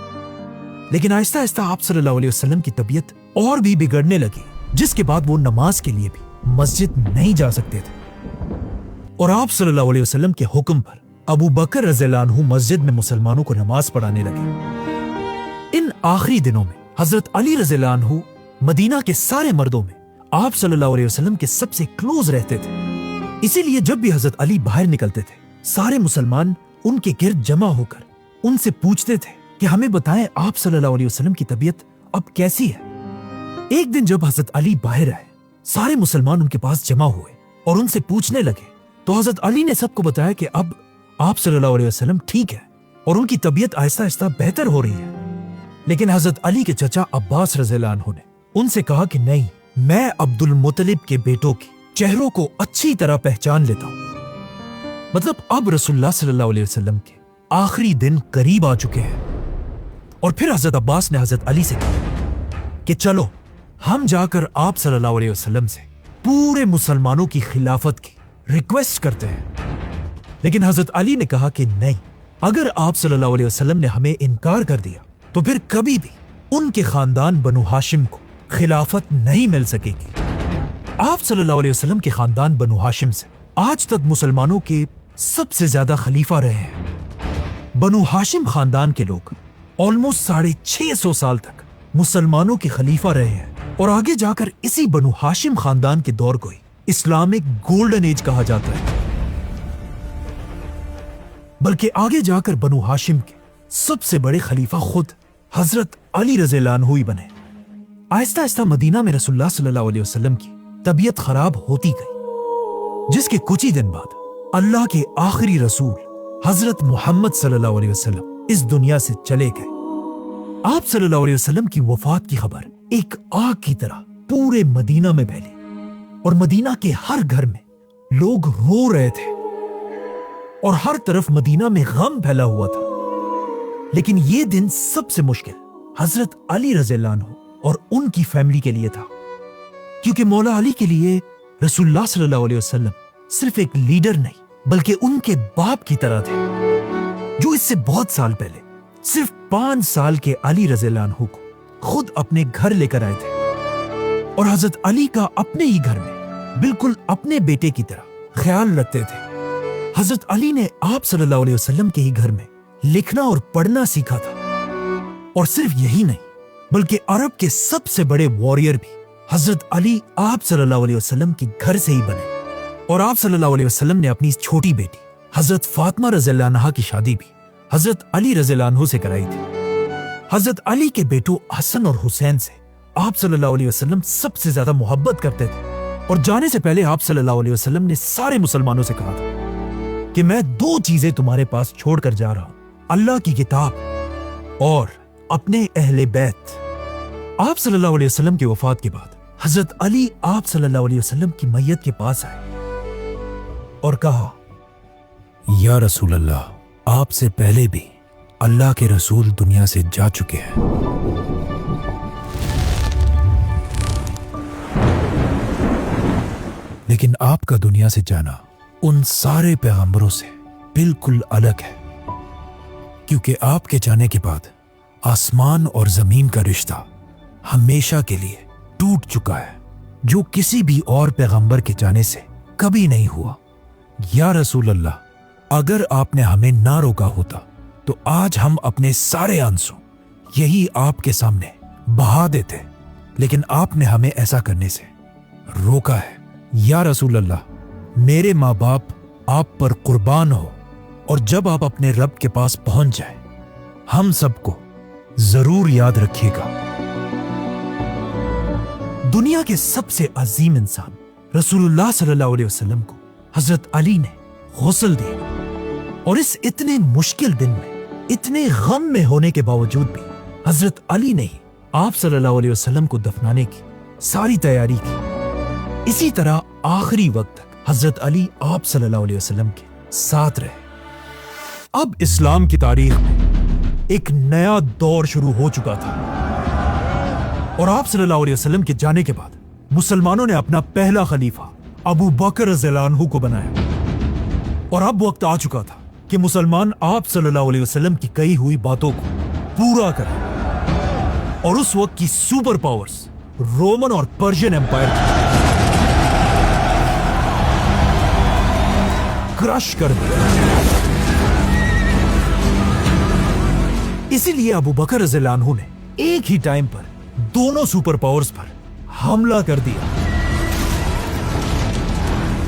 لیکن آہستہ آہستہ آپ صلی اللہ علیہ وسلم کی طبیعت اور بھی بگڑنے لگی، جس کے بعد وہ نماز کے لیے بھی مسجد نہیں جا سکتے تھے، اور آپ صلی اللہ علیہ وسلم کے حکم پر ابو بکر رضی اللہ عنہ مسجد میں مسلمانوں کو نماز پڑھانے لگے۔ ان آخری دنوں میں حضرت علی رضی اللہ عنہ مدینہ کے سارے مردوں میں آپ صلی اللہ علیہ وسلم کے سب سے کلوز رہتے تھے، اسی لیے جب بھی حضرت علی باہر نکلتے تھے سارے مسلمان ان کے گرد جمع ہو کر ان سے پوچھتے تھے کہ ہمیں بتائیں آپ صلی اللہ علیہ وسلم کی طبیعت اب کیسی ہے۔ ایک دن جب حضرت علی باہر آئے، سارے مسلمان ان کے پاس جمع ہوئے اور ان سے پوچھنے لگے، تو حضرت علی نے سب کو بتایا کہ اب آپ صلی اللہ علیہ وسلم ٹھیک ہے اور ان کی طبیعت آہستہ آہستہ بہتر ہو رہی ہے۔ لیکن حضرت علی کے چچا عباس رضی اللہ عنہ نے ان سے کہا کہ نہیں، میں عبد المطلب کے بیٹوں کے چہروں کو اچھی طرح پہچان لیتا ہوں۔ مطلب اب رسول اللہ صلی اللہ علیہ وسلم کے آخری دن قریب آ چکے ہیں۔ اور پھر حضرت عباس نے حضرت علی سے کہا کہ چلو ہم جا کر آپ صلی اللہ علیہ وسلم سے پورے مسلمانوں کی خلافت کی ریکویسٹ کرتے ہیں۔ لیکن حضرت علی نے کہا کہ نہیں، اگر آپ صلی اللہ علیہ وسلم نے ہمیں انکار کر دیا تو پھر کبھی بھی ان کے خاندان بنو ہاشم کو خلافت نہیں مل سکے گی۔ آپ صلی اللہ علیہ وسلم کے خاندان بنو ہاشم سے آج تک مسلمانوں کے سب سے زیادہ خلیفہ رہے ہیں۔ بنو ہاشم خاندان کے لوگ آلموسٹ 650 سال تک مسلمانوں کے خلیفہ رہے ہیں، اور آگے جا کر اسی بنو ہاشم خاندان کے دور کو ہی اسلامک گولڈن ایج کہا جاتا ہے۔ بلکہ آگے جا کر بنو ہاشم کے سب سے بڑے خلیفہ خود حضرت علی رضی اللہ عنہ ہی بنے۔ آہستہ آہستہ مدینہ میں رسول اللہ صلی اللہ علیہ وسلم کی طبیعت خراب ہوتی گئی، جس کے کچھ ہی دن بعد اللہ کے آخری رسول हजरत मोहम्मद सल्लल्लाहु अलैहि वसल्लम इस दुनिया से चले गए। आप सल्लल्लाहु अलैहि वसल्लम की वफात की खबर एक आग की तरह पूरे मदीना में फैली और मदीना के हर घर में लोग रो रहे थे और हर तरफ मदीना में गम फैला हुआ था। लेकिन ये दिन सबसे मुश्किल हजरत अली रज़ियल्लाहु अन्हु और उनकी फैमिली के लिए था, क्योंकि मौला अली के लिए रसूलुल्लाह सल्लल्लाहु अलैहि वसल्लम सिर्फ एक लीडर नहीं बल्कि उनके बाप की तरह थे, जो इससे बहुत साल पहले सिर्फ 5 साल के अली रज़ियल्लाहु अन्हु को खुद अपने घर लेकर आए थे और हजरत अली का अपने ही घर में बिल्कुल अपने बेटे की तरह ख्याल रखते थे। हजरत अली ने आप सल्लल्लाहु अलैहि वसल्लम के ही घर में लिखना और पढ़ना सीखा था, और सिर्फ यही नहीं बल्कि अरब के सबसे बड़े वॉरियर भी हजरत अली आप सल्लल्लाहु अलैहि वसल्लम के घर से ही बने। और आप सल्लल्लाहु अलैहि वसल्लम ने अपनी छोटी बेटी हजरत फातिमा रज़ियल्लाहु अन्हा की शादी भी हजरत अली रज़ियल्लाहु अन्हु से कराई थी। हजरत अली के बेटों हसन और हुसैन से आप सल्लल्लाहु अलैहि वसल्लम सबसे ज्यादा मोहब्बत करते थे, और जाने से पहले आप सल्लल्लाहु अलैहि वसल्लम ने सारे मुसलमानों से कहा था कि मैं 2 चीजें तुम्हारे पास छोड़कर जा रहा हूं, अल्लाह की किताब और अपने अहले बैत। आप सल्लल्लाहु अलैहि वसल्लम की वफात के बाद हजरत अली आप सल्लल्लाहु अलैहि वसल्लम की मैयत के पास आए और कहा, या रसूल अल्लाह, आपसे पहले भी अल्लाह के रसूल दुनिया से जा चुके हैं, लेकिन आपका दुनिया से जाना उन सारे पैगंबरों से बिल्कुल अलग है, क्योंकि आपके जाने के बाद आसमान और जमीन का रिश्ता हमेशा के लिए टूट चुका है, जो किसी भी और पैगंबर के जाने से कभी नहीं हुआ। या रसूल अल्लाह, अगर आपने हमें ना रोका होता तो आज हम अपने सारे आंसू यही आपके सामने बहा देते, लेकिन आपने हमें ऐसा करने से रोका है। या रसूल अल्लाह, मेरे माँ बाप आप पर कुर्बान हो, और जब आप अपने रब के पास पहुंच जाएं, हम सबको जरूर याद रखिएगा। दुनिया के सबसे अजीम इंसान रसूलुल्लाह सल्लल्लाहु अलैहि वसल्लम को हजरत अली ने गुस्ल दिया, और इस इतने मुश्किल दिन में, इतने गम में होने के बावजूद भी हजरत अली ने ही आप सल्लल्लाहु अलैहि वसल्लम को दफनाने की सारी तैयारी की। इसी तरह आखिरी वक्त तक हजरत अली आप सल्लल्लाहु अलैहि वसल्लम के साथ रहे। अब इस्लाम की तारीख में एक नया दौर शुरू हो चुका था, और आप सल्लल्लाहु अलैहि वसल्लम के जाने के बाद मुसलमानों ने अपना पहला खलीफा अबू बकर रज़ियल्लाहु अन्हु को बनाया, और अब वक्त आ चुका था कि मुसलमान आप सल्लल्लाहु अलैहि वसल्लम की कही हुई बातों को पूरा करें, और उस वक्त की सुपर पावर्स रोमन और पर्शियन एम्पायर क्रश कर दिया। इसीलिए अबू बकर रज़ियल्लाहु अन्हु ने एक ही टाइम पर दोनों सुपर पावर्स पर हमला कर दिया,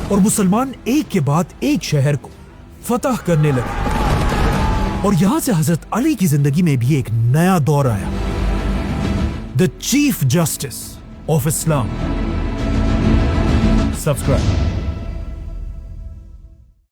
और मुसलमान एक के बाद एक शहर को फतह करने लगे, और यहां से हजरत अली की जिंदगी में भी एक नया दौर आया, the chief justice of Islam. Subscribe.